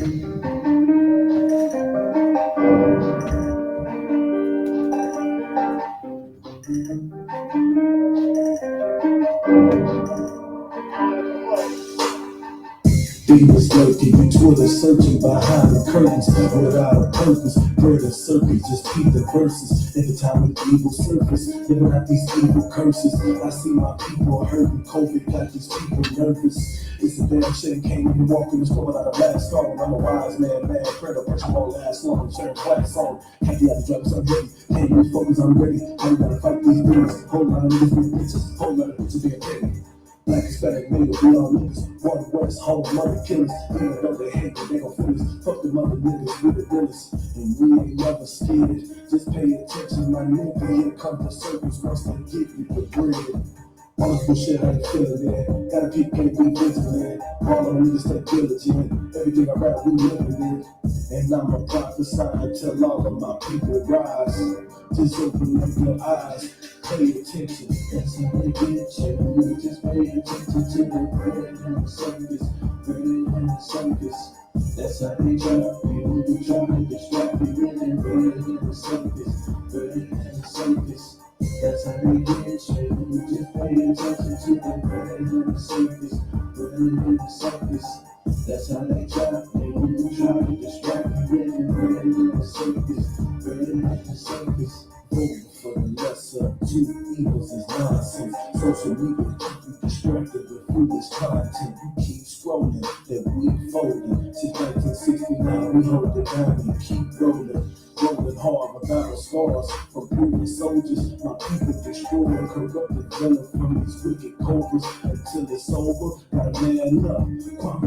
Demons lurking, you Twitter searching behind the curtains without a purpose. Burning circuits, just keep the verses. Every time an evil surface, living out these evil curses. I see my people hurting, COVID got these people nervous. It's a damn shame, can't even walk in the store without a mask on. I'm a wise man, mad credit, but you won't last long. Sharing class on, happy out the drugs, I'm ready. Can't use focus, I'm ready. I gotta fight these demons. Whole lot of niggas being bitches, whole lot of bitches being petty. Black Hispanic niggas, we all niggas. One West, home, mother killers. Even though they hate me, they gon' feel us. Fuck them other niggas, we the realest. And we ain't never scared. Just pay attention, my nigga. Here comes the circus once they give you the bread. All this bullshit, I ain't feeling it. Gotta keep be vigilant. All of them niggas stay diligent. Everything I rap, we living it. And I'm a prophesy until all of my people rise. Just open up your eyes. Pay attention, that's how they get you. Just pay attention to the bread and the circus, bread and the circus. That's how they trap you. We try to distract you with the bread and the circus, bread and the circus. That's how they get you. Just pay attention to the bread and the circus, bread and the circus. That's how they trap you. We try to distract you with the bread and the circus, bread and the circus. For the lesser, two evils is nonsense. Social media keep you distracted with foolish content. You keep scrolling, that we folding. Since 1969, we hold it down and keep rolling. Rolling hard without scars from previous soldiers. My people destroyed, corrupted, villain from these wicked cobras. Until it's over, gotta man up.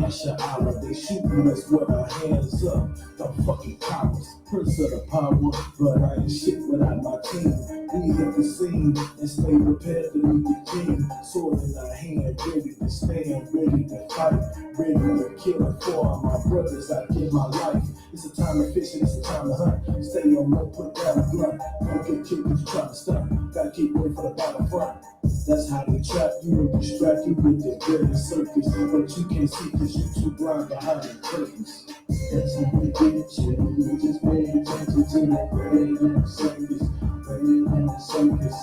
YAHANNA, they shooting us with our hands up. The fucking cowards, prince of the power, but I ain't shit without my team. We hit the scene and stay prepared to meet the king. Sword in our hand, ready to stand, ready to fight, ready to kill for my brothers. I give my life. It's a time of fishing, it's a time to hunt. Stay on low, put down the blunt. Don't get killed if you try to stunt. Gotta keep waiting for the battlefront. That's how they trap you and distract you with their dirty circus. But you can't see cause you too blind behind the curtains. That's how they get you. You just pay attention to the bread and the circus, bread and the circus.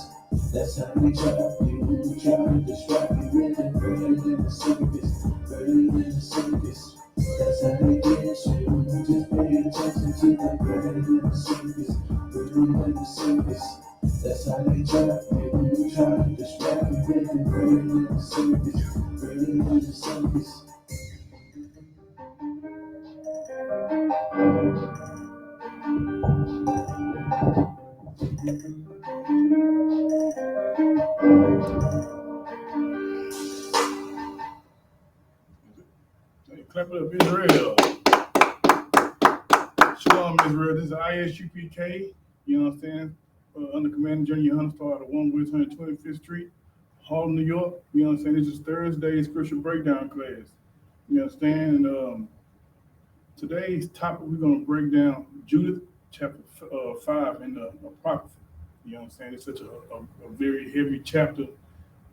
That's how they trap you. We try to distract you with the bread and the circus, bread and the circus. That's how they get you. You just pay attention to the bread and the circus, bread and the circus. That's how they trap you. We try to distract you with the bread and the circus, bread and the circus. Clap it up, Israel. Shalom, Israel. This is I.S.U.P.K. You know what I'm saying? Under Command Journey YAHANNA started at 1 West 125th Street, Harlem, New York. You know what I'm saying? This is Thursday's scripture breakdown class. You understand? And today's topic, we're going to break down Judith chapter 5 in the prophecy. You know what I'm saying? It's such a very heavy chapter.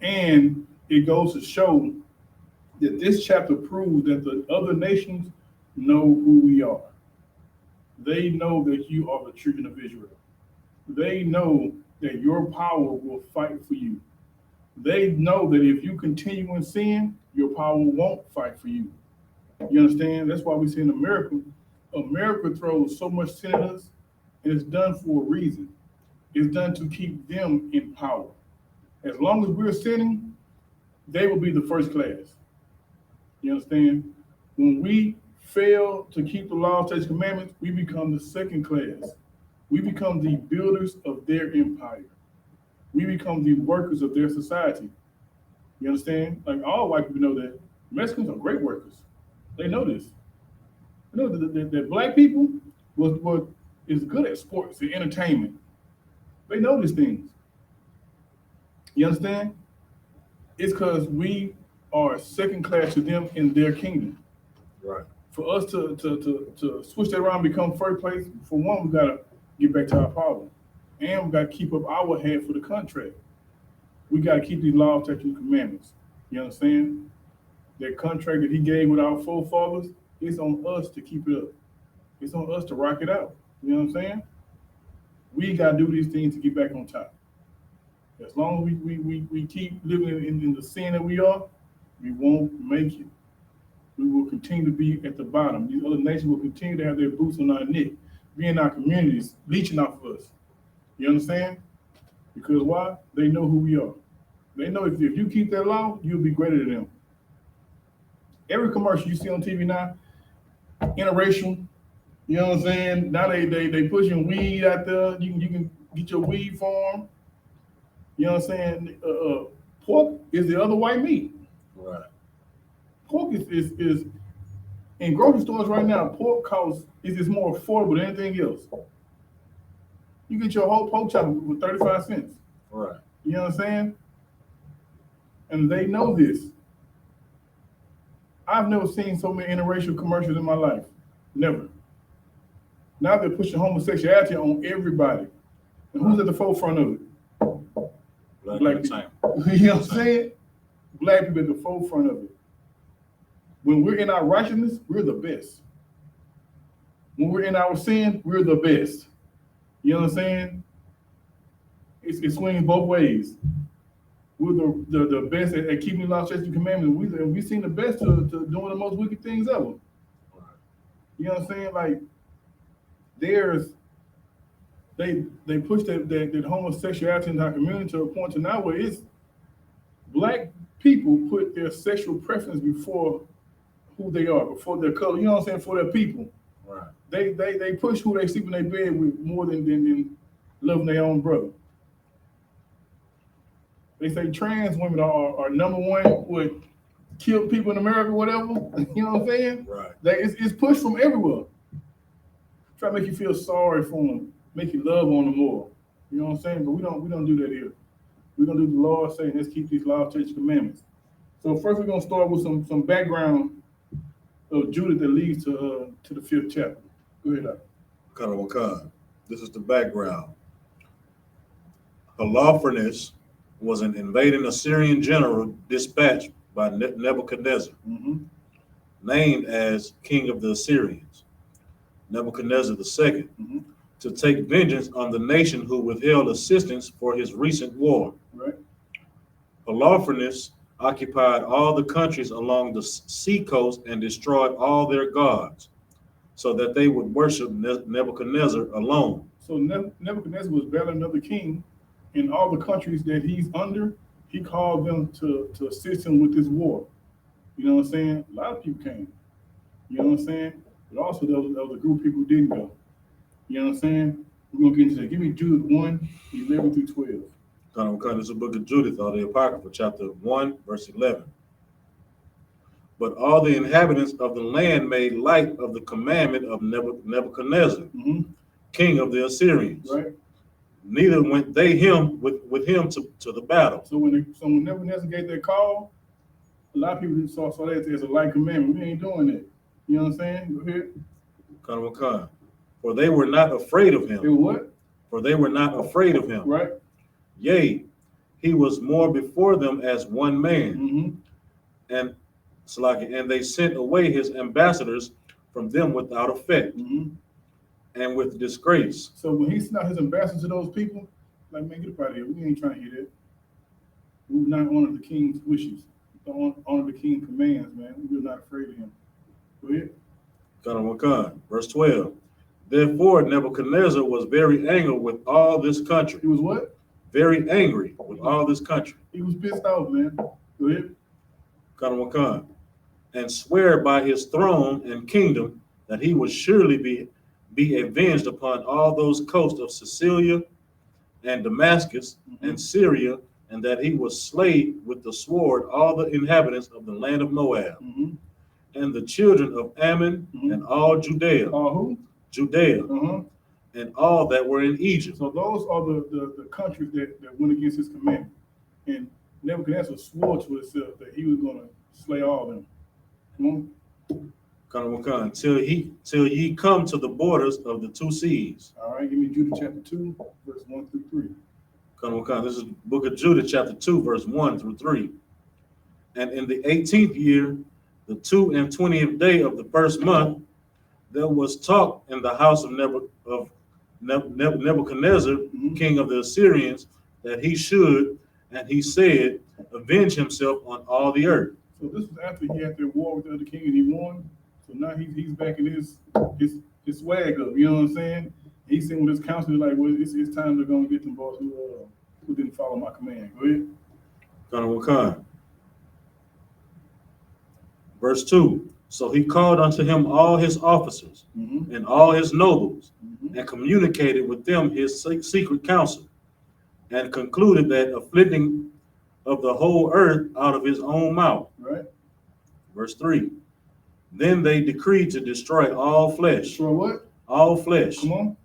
And it goes to show that this chapter proves that the other nations know who we are. They know that you are the children of Israel. They know that your power will fight for you. They know that if you continue in sin, your power won't fight for you. You understand? That's why we see in America throws so much sin at us, and it's done for a reason. It's done to keep them in power. As long as we're sinning, they will be the first class. You understand? When we fail to keep the law, statutes, commandments, we become the second class. We become the builders of their empire. We become the workers of their society. You understand? Like all white people know that Mexicans are great workers. They know this. They know that black people is good at sports and entertainment. They know these things. You understand? It's because we are second class to them in their kingdom. Right. For us to switch that around and become first place, for one, we gotta get back to our power. And we gotta keep up our head for the contract. We gotta keep these laws, statutes, and commandments. You understand? That contract that he gave with our forefathers, It's on us to keep it up. It's on us to rock it out. You know what I'm saying? We got to do these things to get back on top. As long as we keep living in the sin that we are, we won't make it. We will continue to be at the bottom. These other nations will continue to have their boots on our neck, be in our communities, leeching off of us. You understand? Because why? They know who we are. They know if you keep that law, you'll be greater than them. Every commercial you see on TV now, interracial, you know what I'm saying? Now they pushing weed out there. You can get your weed farm. You know what I'm saying? Pork is the other white meat. Right. Pork is in grocery stores right now. Pork costs is more affordable than anything else. You get your whole pork chop with 35 cents. Right. You know what I'm saying? And they know this. I've never seen so many interracial commercials in my life. Never. Now they're pushing homosexuality on everybody. And who's at the forefront of it? Black people. You know what I'm saying? Black people at the forefront of it. When we're in our righteousness, we're the best. When we're in our sin, we're the best. You know what I'm saying? It swings both ways. We're the best at keeping the law, statutes, and commandments. We've seen the best to doing the most wicked things ever. You know what I'm saying? Like, they push that homosexuality in our community to a point to now where it's black people put their sexual preference before who they are, before their color. You know what I'm saying? For their people. Right. They push who they sleep in their bed with more than loving their own brother. They say trans women are number one would kill people in America, whatever. You know what I'm saying? Right. It's pushed from everywhere. Try to make you feel sorry for them, make you love on them more. You know what I'm saying? But we don't do that here. We're gonna do the Lord saying, let's keep these laws, statutes, commandments. So first we're gonna start with some background of Judith that leads to the 5th chapter. Go ahead. This is the background. Her lawfulness was an invading Assyrian general dispatched by Nebuchadnezzar, named as king of the Assyrians, Nebuchadnezzar II, to take vengeance on the nation who withheld assistance for his recent war. Right. Her lawfulness occupied all the countries along the sea coast and destroyed all their gods, so that they would worship Nebuchadnezzar alone. So Nebuchadnezzar was battling another king. In all the countries that he's under, he called them to assist him with this war. You know what I'm saying? A lot of people came. You know what I'm saying? But also there was a group of people who didn't go. You know what I'm saying? We're going to get into that. Give me Judith 1, 11 through 12. This is the book of Judith, or the Apocrypha, chapter 1, verse 11. But all the inhabitants of the land made light of the commandment of Nebuchadnezzar, king of the Assyrians. Right. Neither went they with him to the battle. So when Nebuchadnezzar gave that call, a lot of people saw that as a light commandment. We ain't doing that. You know what I'm saying? Go ahead. For they were not afraid of him. They were what? For they were not afraid of him. Right. Yea, he was more before them as one man. And they sent away his ambassadors from them without effect. And with disgrace. So when he sent out his ambassadors to those people, like, man, get up out of here. We ain't trying to hear that. We will not honor the king's wishes. Don't honor the king's commands, man. We're not afraid of him. Go ahead. Verse 12. Therefore Nebuchadnezzar was very angry with all this country. He was what? Very angry with all this country. He was pissed off, man. Go ahead. And swear by his throne and kingdom that he would surely be avenged upon all those coasts of Sicilia and Damascus and Syria, and that he would slay with the sword all the inhabitants of the land of Moab, and the children of Ammon, and all Judea. Who? Judea, and all that were in Egypt. So those are the countries that went against his commandment. And Nebuchadnezzar swore to himself that he was going to slay all of them. Come on. Till ye come to the borders of the 2 seas. All right, give me Judith chapter 2, verse 1 through 3. This is the book of Judith, chapter 2, verse 1 through 3. And in the 18th year, the 22nd day of the first month, there was talk in the house of Nebuchadnezzar, king of the Assyrians, that he should, and he said, avenge himself on all the earth. So this was after he had their war with the other king and he won. So now he's back in his swag up, you know what I'm saying? He's sitting with his council like, well, it's time to go and get them boys who didn't follow my command. Go ahead. Verse 2. So he called unto him all his officers and all his nobles, and communicated with them his secret counsel, and concluded that afflicting of the whole earth out of his own mouth. Right. Verse 3. Then they decreed to destroy all flesh. Destroy what? All flesh. Come on.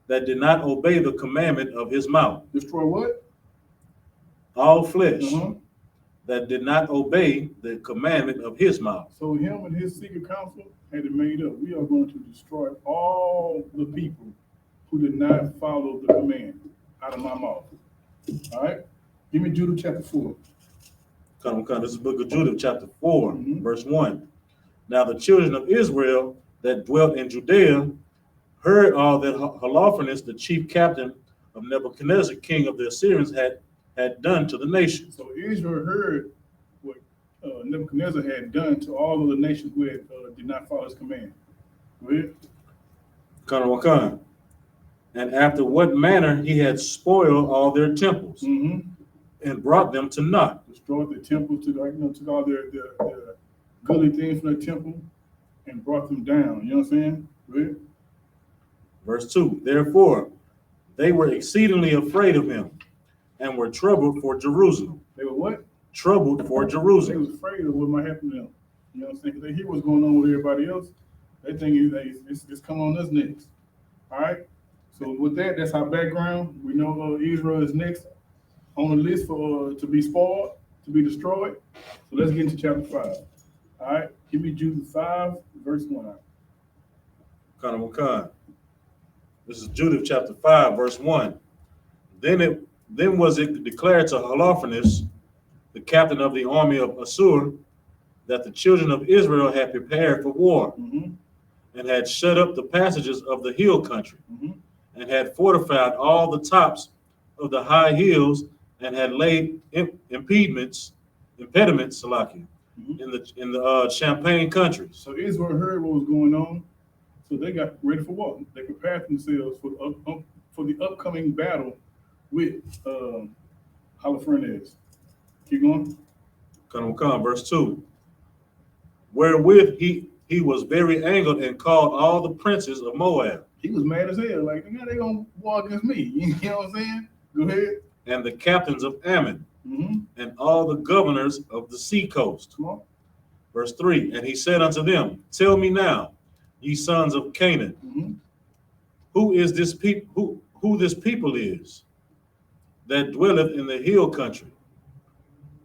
That did not obey the commandment of his mouth. Destroy what? All flesh. That did not obey the commandment of his mouth. So him and his secret council had it made up. We are going to destroy all the people who did not follow the command out of my mouth. All right? Give me Judith chapter 4. This is the book of Judith chapter 4, verse 1. Now the children of Israel that dwelt in Judea heard all that Holofernes, the chief captain of Nebuchadnezzar, king of the Assyrians, had done to the nation. So Israel heard what Nebuchadnezzar had done to all of the nations who did not follow his command. Go ahead. And after what manner he had spoiled all their temples and brought them to naught. Destroyed the temples, took all their goodly things from the temple and brought them down. You know what I'm saying? Go ahead. Verse 2. Therefore, they were exceedingly afraid of him and were troubled for Jerusalem. They were what? Troubled for They Jerusalem. was afraid of what might happen to them. You know what I'm saying? Because they hear what's going on with everybody else. They think it's come on us next. All right? So with that, that's our background. We know Israel is next on the list for to be spoiled, to be destroyed. So let's get into chapter 5. All right? Give me Judith 5, verse 1. This is Judith chapter 5, verse 1. Then was it declared to Holofernes, the captain of the army of Assur, that the children of Israel had prepared for war, and had shut up the passages of the hill country, and had fortified all the tops of the high hills, and had laid impediments, Salakia, in the Champagne countries. So Israel heard what was going on, so they got ready for war. They prepared themselves for the upcoming battle with Holofernes. Keep going. Verse 2. Wherewith he was very angered and called all the princes of Moab. He was mad as hell. Like, they gonna war against me. You know what I'm saying? Go ahead. And the captains of Ammon, and all the governors of the sea coast. Come on. Verse 3. And he said unto them, tell me now, ye sons of Canaan, who is this people? Who this people is that dwelleth in the hill country,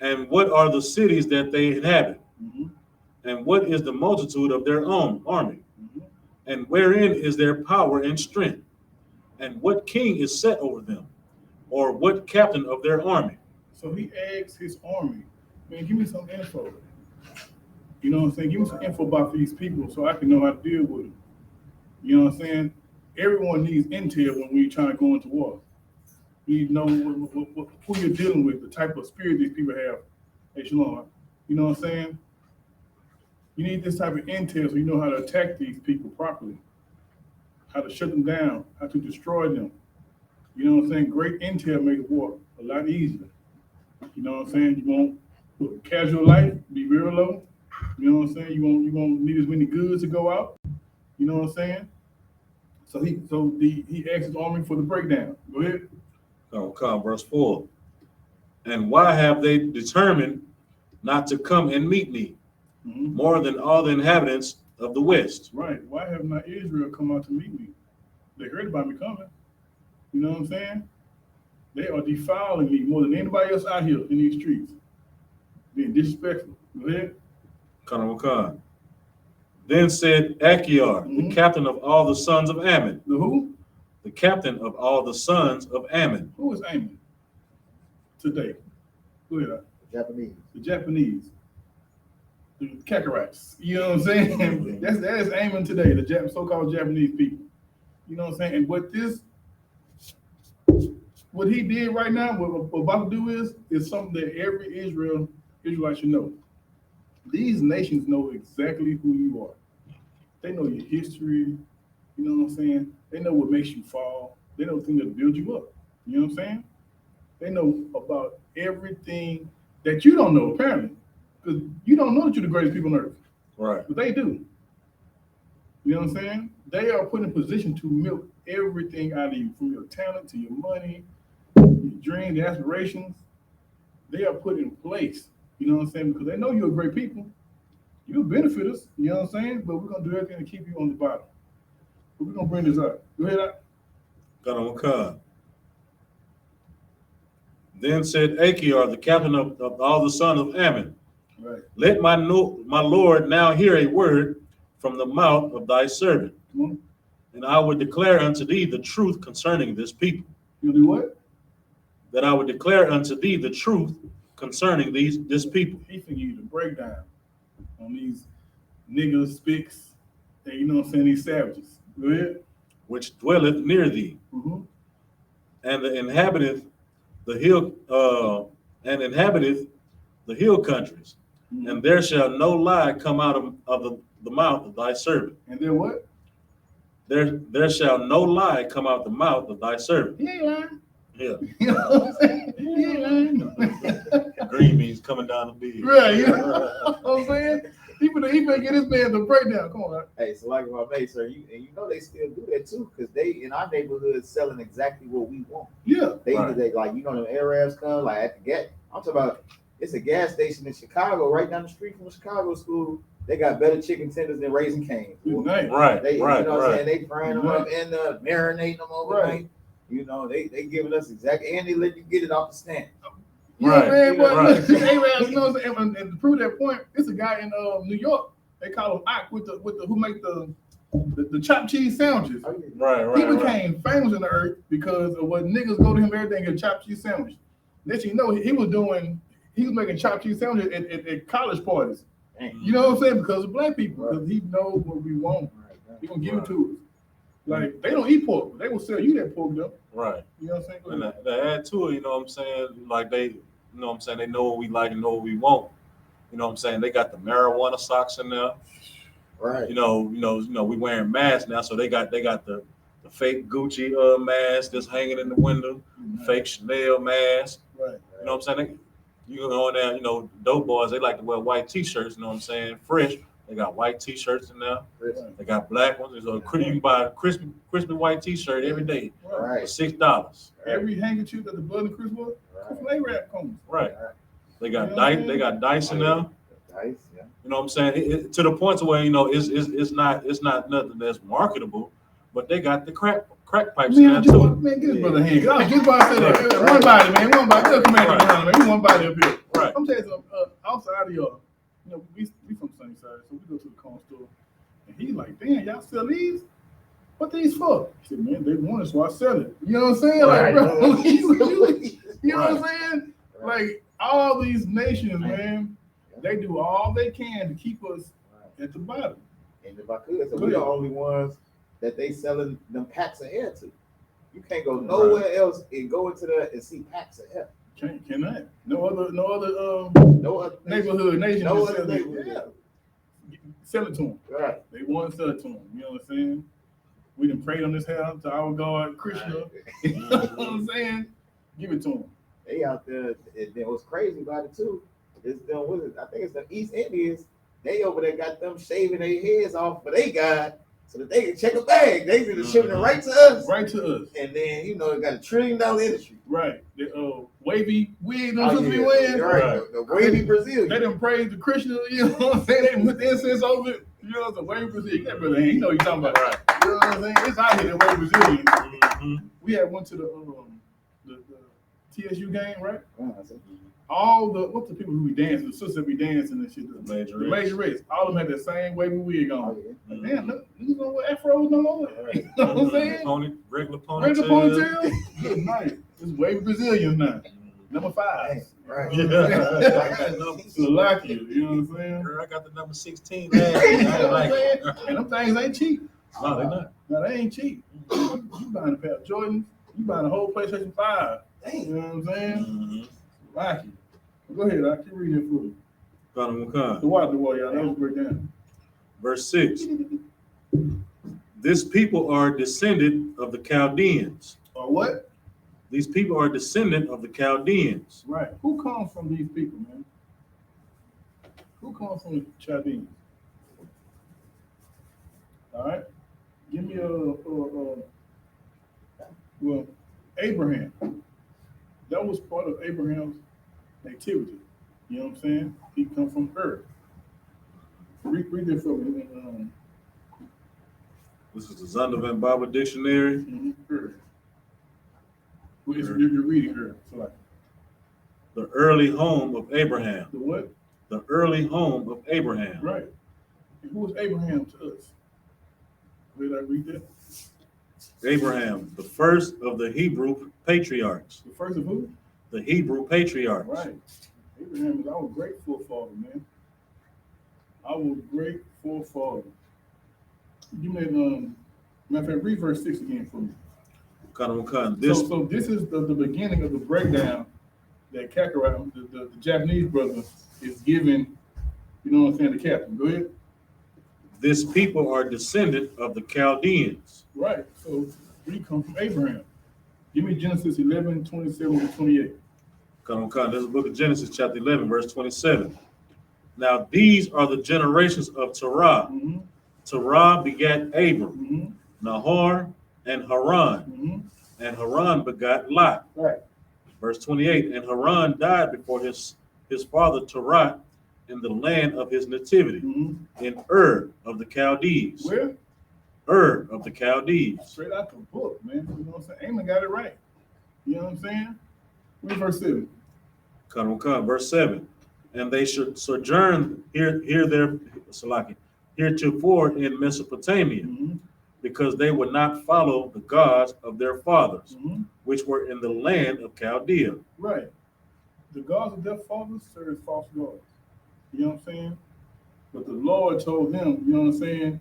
and what are the cities that they inhabit, and what is the multitude of their own army, and wherein is their power and strength, and what king is set over them, or what captain of their army? So he asked his army, man, give me some info. You know what I'm saying? Give me some info about these people so I can know how to deal with them. You know what I'm saying? Everyone needs intel when we're trying to go into war. You need to know who you're dealing with, the type of spirit these people have. Hey, Shalom. You know what I'm saying? You need this type of intel so you know how to attack these people properly, how to shut them down, how to destroy them. You know what I'm saying? Great intel makes war a lot easier. You know what I'm saying? You want casual life, be real low. You know what I'm saying? You won't need as many goods to go out. You know what I'm saying? So he asked his army for the breakdown. Go ahead. Verse 4. And why have they determined not to come and meet me, more than all the inhabitants of the west? Right. Why have not Israel come out to meet me? They heard about me coming. You know what I'm saying? They are defiling me more than anybody else out here in these streets. Being disrespectful. Go ahead. Then said Achior, the captain of all the sons of Ammon. The who? The captain of all the sons of Ammon. Who is Ammon today? Go ahead. Japanese. The Japanese. the Kakarites. You know what I'm saying? That is aiming today, the so-called Japanese people. You know what I'm saying? And what he did right now, what we're about to do is something that every Israelite should know. These nations know exactly who you are. They know your history. You know what I'm saying? They know what makes you fall. They know things that build you up. You know what I'm saying? They know about everything that you don't know, apparently. Because you don't know that you're the greatest people on earth. Right. But they do. You know what I'm saying? They are put in position to milk everything out of you, from your talent to your money, your dreams, your aspirations. They are put in place. You know what I'm saying? Because they know you're a great people. You'll benefit us. You know what I'm saying? But we're going to do everything to keep you on the bottom. But we're going to bring this up. Go ahead, Out. Got. Then said Achior, the captain of all the sons of Ammon, Right. let my Lord now hear a word from the mouth of thy servant, and I would declare unto thee the truth concerning this people. You'll do what? That I would declare unto thee the truth concerning this people. He finna give you the breakdown on these niggas, spics, and you know what I'm saying, these savages. Go ahead. Which dwelleth near thee, and inhabiteth the hill countries, and there shall no lie come out of the mouth of thy servant. And then what? There shall no lie come out the mouth of thy servant. He ain't lying. Yeah. You know what I'm saying? He ain't lying. Green beans coming down the beard. Right, you know what I'm saying? He better get his man the breakdown. Come on, man. Hey, so like my mate, sir, you know they still do that too, because they in our neighborhood selling exactly what we want. Yeah. They like, you know, them Arabs come like at the gas. I'm talking about, it's a gas station in Chicago, right down the street from the Chicago school. They got better chicken tenders than Raising Cane's. Right. They, you know what I'm saying? They frying them up and marinating them overnight. Right. You know, they giving us exactly, and they let you get it off the stand. You know what I'm saying? But Right. look, Arabs, you know what I'm saying? And to prove that point, it's a guy in New York. They call him Ox with the who make the chopped cheese sandwiches. Right. He became famous in the earth because of what niggas go to him every day and get a chopped cheese sandwich. Next thing you know, he was making chopped cheese sandwiches at college parties. You know what I'm saying? Because of black people, because he knows what we want. He gonna give it to us. Like, they don't eat pork, but they will sell you that pork though. Right. You know what I'm saying? And to add to it, you know what I'm saying? Like they, you know what I'm saying? They know what we like and know what we want. You know what I'm saying? They got the marijuana socks in there. Right. You know, we wearing masks now, so they got the fake Gucci mask that's hanging in the window, fake Chanel mask. Right. You know what I'm saying? You go in there, you know, dope boys, they like to wear white t-shirts, you know what I'm saying? Fresh. They got white t-shirts in there. They got black ones. So you can buy a crispy white t-shirt every day for $6. Every handkerchief that the blood and Chris was, Arab comes. Right. They got dice in there. Dice, yeah. You know what I'm saying? To the point to where, you know, it's not nothing that's marketable, but they got the crack pipes in there too. Man, get his brother a hand. I was just about to say that. One body, man. One body. Just come man. We one body up here. Right. I'm telling you something. Outside of y'all, you know, we from Sunnyside, so we go to the corner store, and he's like, "Damn, y'all sell these? What these for?" He said, "Man, they want it, so I sell it." You know what I'm saying? Like, bro, you know what I'm saying? Like, all these nations, man, they do all they can to keep us at the bottom. And if I could, so we're the only ones that they selling them packs of air to. You can't go nowhere else and go into there and see packs of air. Cannot. No other neighborhood nation. No other neighborhood. Yeah. Sell it to them. Right. They want to sell it to them. You know what I'm saying? We done prayed on this house to our God, Krishna. You know what I'm saying? Give it to them. They out there, and then what's crazy about it too is them, I think it's the East Indians. They over there got them shaving their heads off for they God so that they can check a bag. They be shipping it right to us. Right to us. And then, you know, it got $1 trillion industry. Right. The wavy wig Oh, supposed to be wearing. Right. The wavy Brazilian. They done praised the Krishna, you know what I'm saying? They put the incense over it. You know, it's a wavy Brazilian. That brother, you know what you're talking about. Right. You know what I'm saying? It's out here, that wavy Brazilian. Mm-hmm. We had went to the TSU game, right? All what's the people who be dancing, the sisters that be dancing and shit, the major race, all of them had the same wavy wig on. Like, damn, look, niggas don't wear afros no more. You know what I'm saying? Regular Regular ponytail. ponytail? Good night. It's wavy Brazilians now. Number 5. Hey, right. To like you know what I'm saying? Girl, I got the number 16 last week. I You know ain't what like I'm it. saying? And them things ain't cheap. No, they not. No, they ain't cheap. You buying a pair of Jordans, you buying a whole PlayStation 5. You know what I'm saying? Mm-hmm. Like you. Go ahead, I keep reading it for you. The water, y'all. That was great down. Verse 6. This people are descendant of the Chaldeans. Or what? These people are descendant of the Chaldeans. Right. Who comes from these people, man? Who comes from the Chaldeans? All right. Give me well, Abraham. That was part of Abraham's activity. You know what I'm saying? He come from Ur. Read it for me. This is the Zondervan Bible Dictionary. Ur. You're reading Ur. So like, The early home of Abraham. the what? The early home of Abraham. Right. And who was Abraham to us? Did I read that? Abraham, the first of the Hebrew patriarchs. The first of who? The Hebrew patriarchs. Right. Abraham is our great forefather, man. Our great forefather. You made matter of fact, read verse 6 again for me. So this is the beginning of the breakdown that Kakarot, the Japanese brother, is giving, you know what I'm saying, the captain. Go ahead. This people are descendant of the Chaldeans. Right. So we come from Abraham. Give me Genesis 11, 27 to 28. This is the book of Genesis, chapter 11, verse 27. Now these are the generations of Torah. Mm-hmm. Torah begat Abram, Mm-hmm. Nahor, and Haran. Mm-hmm. And Haran begot Lot. Right. Verse 28. And Haran died before his father Terah in the land of his nativity, Mm-hmm. in Ur of the Chaldees. Where? Ur of the Chaldees. Straight out the book, man. You know what I'm saying? Aaron got it right. You know what I'm saying? Read verse 7. Verse 7. And they should sojourn heretofore in Mesopotamia, Mm-hmm. because they would not follow the gods of their fathers, Mm-hmm. which were in the land of Chaldea. Right. The gods of their fathers served false gods. You know what I'm saying? But the Lord told them, you know what I'm saying,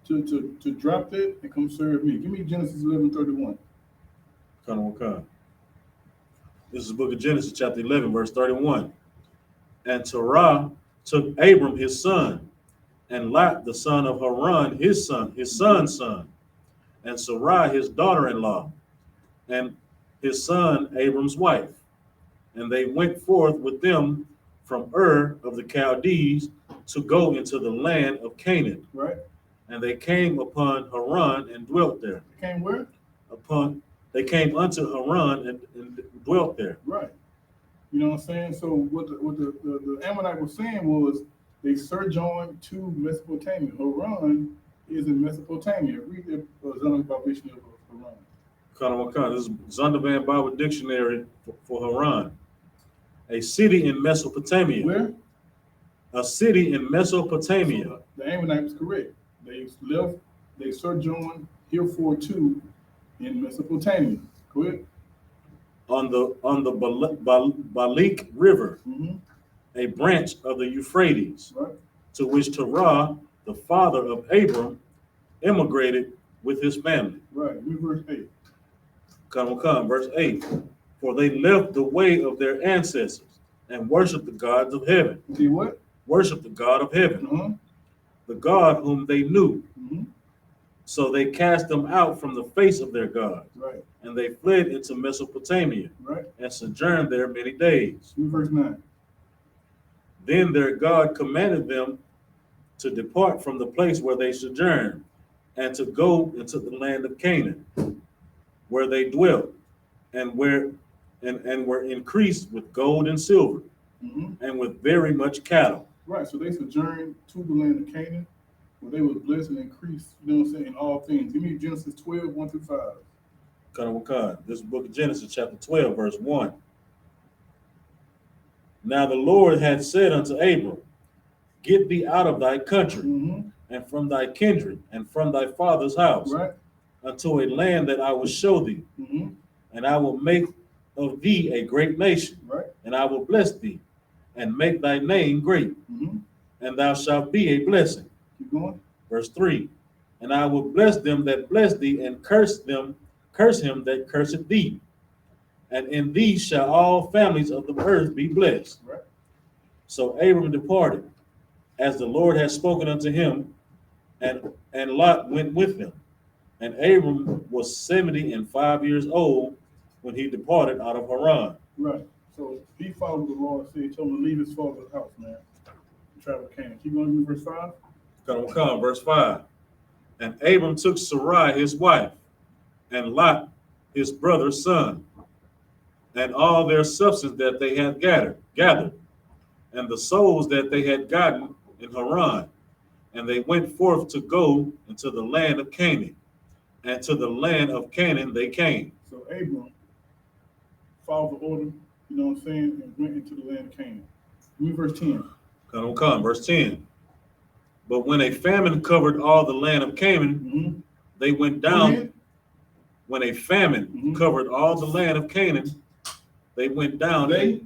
to drop that and come serve me. Give me Genesis 11:31. This is the book of Genesis, chapter 11, verse 31. And Terah took Abram his son, and Lot the son of Haran his son's son, and Sarai his daughter-in-law, and his son Abram's wife. And they went forth with them from Ur of the Chaldees to go into the land of Canaan. Right. And they came upon Haran and dwelt there. Came where? They came unto Haran and dwelt there. Right. You know what I'm saying? So what the Ammonite was saying was they sojourned to Mesopotamia. Haran is in Mesopotamia. Read the Zondervan Bible Dictionary of Haran. This is Zondervan Bible Dictionary for Haran. A city in Mesopotamia. Where? A city in Mesopotamia. So the Ammonite was correct. They sojourned herefore too in Mesopotamia. Go ahead. On the Balik River, Mm-hmm. a branch of the Euphrates, Right. to which Terah, the father of Abram, immigrated with his family. Right. Read verse 8. Verse 8. For they left the way of their ancestors and worshiped the gods of heaven. See what? Worshiped the God of heaven, Uh-huh. the God whom they knew. Mm-hmm. So they cast them out from the face of their God, Right. and they fled into Mesopotamia Right. and sojourned there many days. Read verse 9. Then their God commanded them to depart from the place where they sojourned and to go into the land of Canaan, where they dwelt, and were increased with gold and silver, Mm-hmm. and with very much cattle. Right. So they sojourned to the land of Canaan, where they were blessed and increased, you know what I'm saying, in all things. Give me Genesis 12, 1 through 5. This book of Genesis, chapter 12, verse 1. Now the Lord had said unto Abram, Get thee out of thy country, Mm-hmm. and from thy kindred, and from thy father's house, Right. unto a land that I will show thee, Mm-hmm. and I will make of thee a great nation, Right. and I will bless thee, and make thy name great, and thou shalt be a blessing. Keep going. Verse 3, and I will bless them that bless thee, and curse him that curseth thee. And in thee shall all families of the earth be blessed. Right. So Abram departed, as the Lord had spoken unto him, and Lot went with him. And Abram was 75 years old when he departed out of Haran. Right. So he followed the Lord, said, he told him to leave his father's house, man. Travel to Canaan. Keep going to verse 5. Come, verse 5. And Abram took Sarai his wife, and Lot his brother's son, and all their substance that they had gathered, and the souls that they had gotten in Haran. And they went forth to go into the land of Canaan. And to the land of Canaan they came. So Abram followed the order, you know what I'm saying, and went into the land of Canaan. Read verse 10. Come, verse 10. But when a famine covered all the land of Canaan, they went down. When a famine covered all the land of Canaan, they went down. They.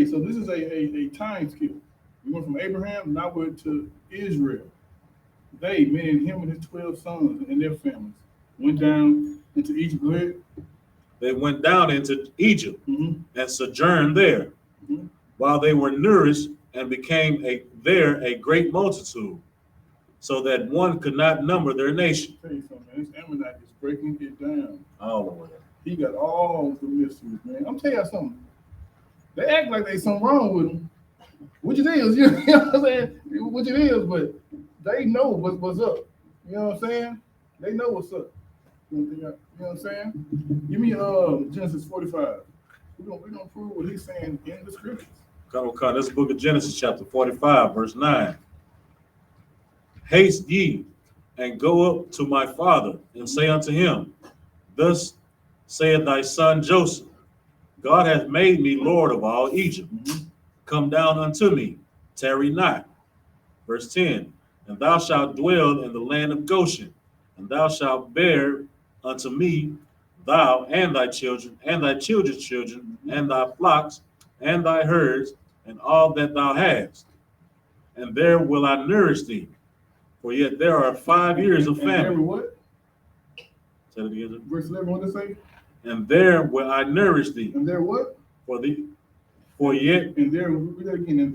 So this is a time skip. We went from Abraham, now we're to Israel. They, meaning him and his 12 sons and their families, went down into Egypt. Go ahead. They went down into Egypt and sojourned there, while they were nourished and became there a great multitude, so that one could not number their nation. I'll tell you something, man. This Ammonite is breaking it down. All over there. He got all the mysteries, man. I'm telling you something. They act like there's something wrong with them, which it is. You know what I'm saying? Which it is, but they know what's up. You know what I'm saying? They know what's up. You know what I'm saying? Give me Genesis 45. We're gonna prove what he's saying in the scriptures. Come. This book of Genesis, chapter 45, verse 9. Haste ye, and go up to my father, and say unto him, thus saith thy son Joseph, God hath made me Lord of all Egypt. Come down unto me, tarry not. Verse 10. And thou shalt dwell in the land of Goshen, and thou shalt bear unto me, thou and thy children, and thy children's children, and thy flocks, and thy herds, and all that thou hast. And there will I nourish thee, for yet there are 5 years of famine. And what? Say it again. Verse 11, what does it say? And there will I nourish thee. And there what? For yet. And there, read that again, and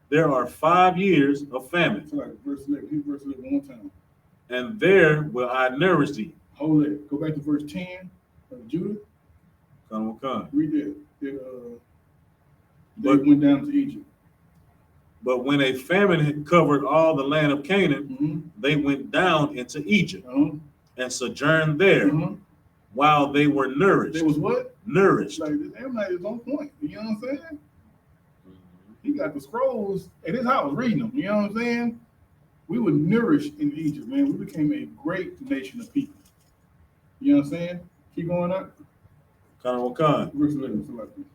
there are 5 years of famine. So like verse 11, read verse 11 one time. And there will I nourish thee. Hold it. Go back to verse 10 of Judith. Come. Read that. They went down to Egypt. But when a famine had covered all the land of Canaan, they went down into Egypt and sojourned there while they were nourished. They was what? Nourished. Like this Ammonite is on point. You know what I'm saying? He got the scrolls at his house reading them. You know what I'm saying? We were nourished in Egypt, man. We became a great nation of people. You know what I'm saying? Keep going up. Come. Verse 11. So like this.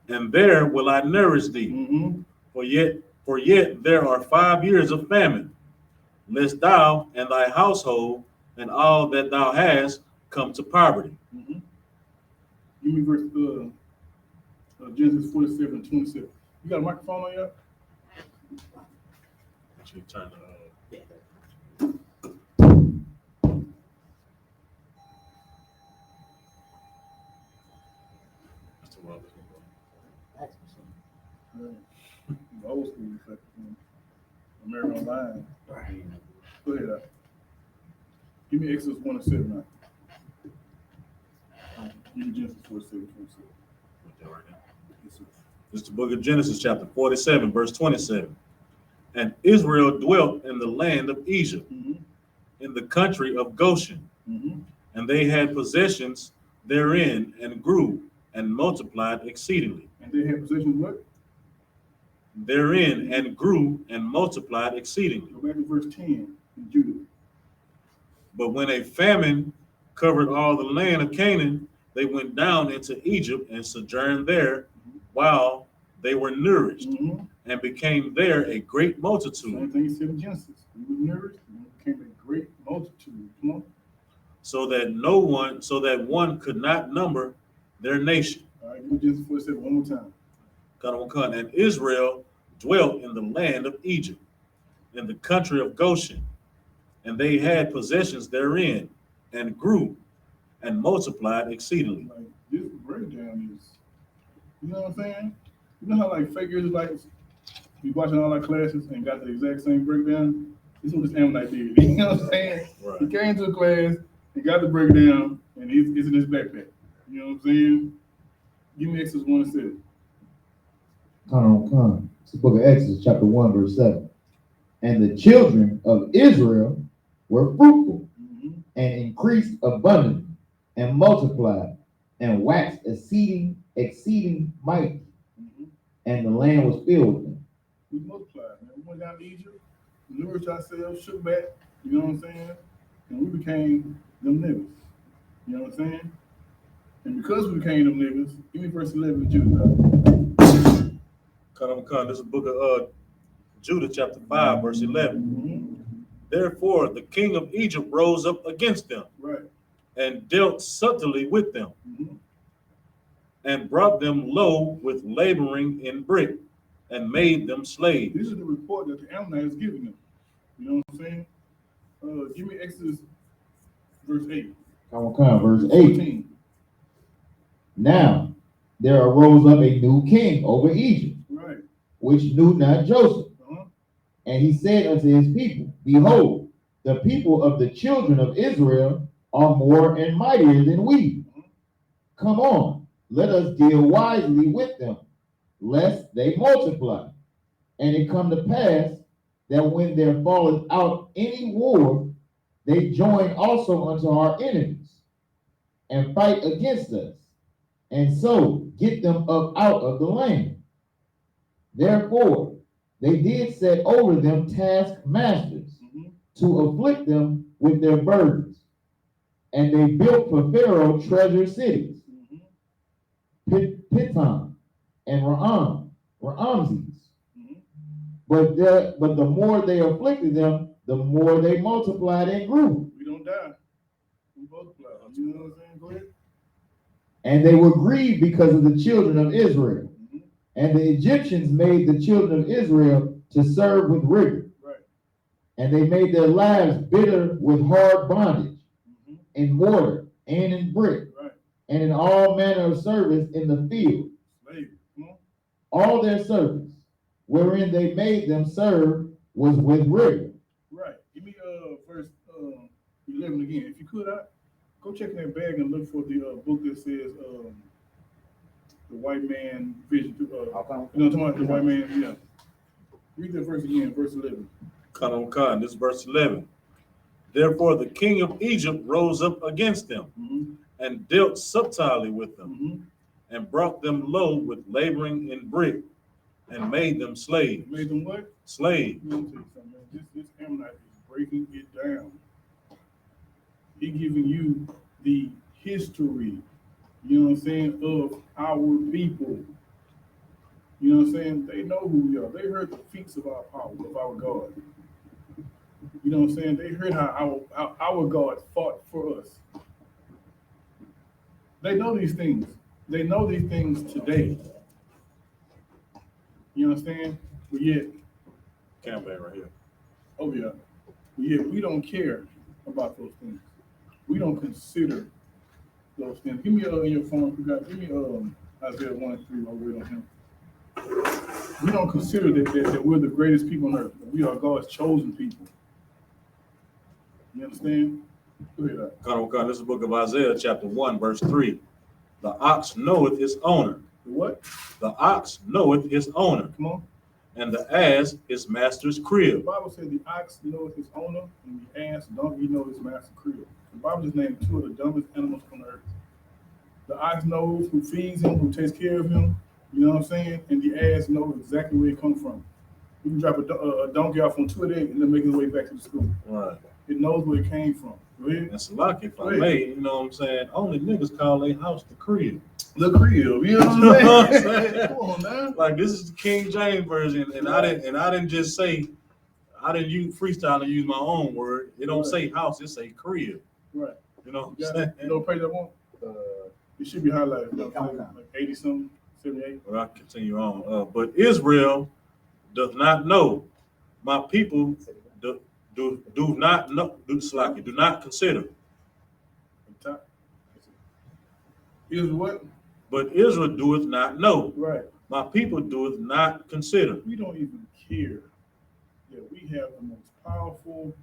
And there will I nourish thee. For yet there are 5 years of famine, lest thou and thy household and all that thou hast come to poverty. Give me verse Genesis 47 and 27. You got a microphone on yet? Actually, turn it Old school, American Online. Go ahead. Give me Exodus 1 and 7 now. Give me Genesis 47, 27. This is the book of Genesis, chapter 47, verse 27. And Israel dwelt in the land of Egypt, in the country of Goshen, and they had possessions therein, and grew and multiplied exceedingly. And they had possessions what? Therein, and grew and multiplied exceedingly. Go back to verse 10 in Judith. But when a famine covered all the land of Canaan, they went down into Egypt and sojourned there while they were nourished, and became there a great multitude. Same thing he said in Genesis. We were nourished and became a great multitude. Come on. So that one could not number their nation. All right, give me Genesis 47 one more time. And Israel dwelt in the land of Egypt, in the country of Goshen, and they had possessions therein, and grew and multiplied exceedingly. Like, this breakdown is, you know what I'm saying? You know how like fake Israelites be watching all our classes and got the exact same breakdown? This is what this Ammonite did. You know what I'm saying? Right. He came to a class, he got the breakdown, and it's in his backpack. You know what I'm saying? Give me Exodus 1 and 7. Come. It's the book of Exodus, chapter 1, verse 7. And the children of Israel were fruitful and increased abundantly and multiplied and waxed exceeding mighty, and the land was filled with them. We multiplied, man. We went down to Egypt, nourished ourselves, shook back, you know what I'm saying? And we became them niggas. You know what I'm saying? And because we became them niggas, give me verse 11 of Judith. This is the book of Judith, chapter 5, verse 11. Therefore, the king of Egypt rose up against them, Right. and dealt subtly with them, and brought them low with laboring in brick, and made them slaves. This is the report that the Ammonite is giving them. You know what I'm saying? Give me Exodus verse 8. Verse 8. 14. Now there arose up a new king over Egypt, Right. which knew not Joseph. And he said unto his people, Behold, the people of the children of Israel are more and mightier than we. Come on, let us deal wisely with them, lest they multiply. And it come to pass that when there falleth out any war, they join also unto our enemies, and fight against us, and so get them up out of the land. Therefore, they did set over them taskmasters to afflict them with their burdens. And they built for Pharaoh treasure cities, Pithom and Ramses. But the more they afflicted them, the more they multiplied and grew. We don't die. We multiply. You know what I'm saying? Go ahead. And they were grieved because of the children of Israel. And the Egyptians made the children of Israel to serve with rigor. Right. And they made their lives bitter with hard bondage, in mortar and in brick, right. and in all manner of service in the field. All their service, wherein they made them serve, was with rigor. Right. Give me verse 11 again. If you could, go check in that bag and look for the book that says the white man vision. You know what I'm talking about? The white man, yeah. Read that verse again, verse 11. This is verse 11. Therefore, the king of Egypt rose up against them, and dealt subtilely with them, and brought them low with laboring in brick, and made them slaves. Made them what? Slaves. Let me tell you something, man. This Ammonite is breaking it down. He giving you the history, you know what I'm saying, of our people. You know what I'm saying? They know who we are. They heard the feats of our power, of our God. You know what I'm saying? They heard how our God fought for us. They know these things. They know these things today. You understand? But yet, Campaign right here. oh yeah. But yet we don't care about those things. We don't consider those things. Give me in your phone, give me Isaiah 1:3. I'll wait on him. We don't consider that we're the greatest people on earth. That we are God's chosen people. You understand? Go ahead. This is the book of Isaiah, chapter 1, verse 3. The ox knoweth his owner. The what? The ox knoweth his owner. Come on. And the ass his master's The crib. Bible says the ox knoweth his owner, and the ass donkey know his master's crib. The Bible just named two of the dumbest animals on earth. The ox knows who feeds him, who takes care of him. You know what I'm saying? And the ass knows exactly where it comes from. You can drop a donkey off on Twitter and then make its way back to the school. Right. It knows where it came from. Go ahead. That's lucky if I may, you know what I'm saying? Only niggas call their house the crib. The crib, you know what I'm saying? Come on, man. Like, this is the King James version, and I didn't just say, I didn't use freestyle and use my own word. It don't say house, it say crib. Right. You know what You I'm got saying? it? You know what page I want? It should be highlighted. Yeah, come on. Like 80 something, 78. Well, I'll continue on. But Israel does not know. My people do not know. Do not consider. Top. Is what? But Israel doeth not know. Right. My people doeth not consider. We don't even care that we have the most powerful,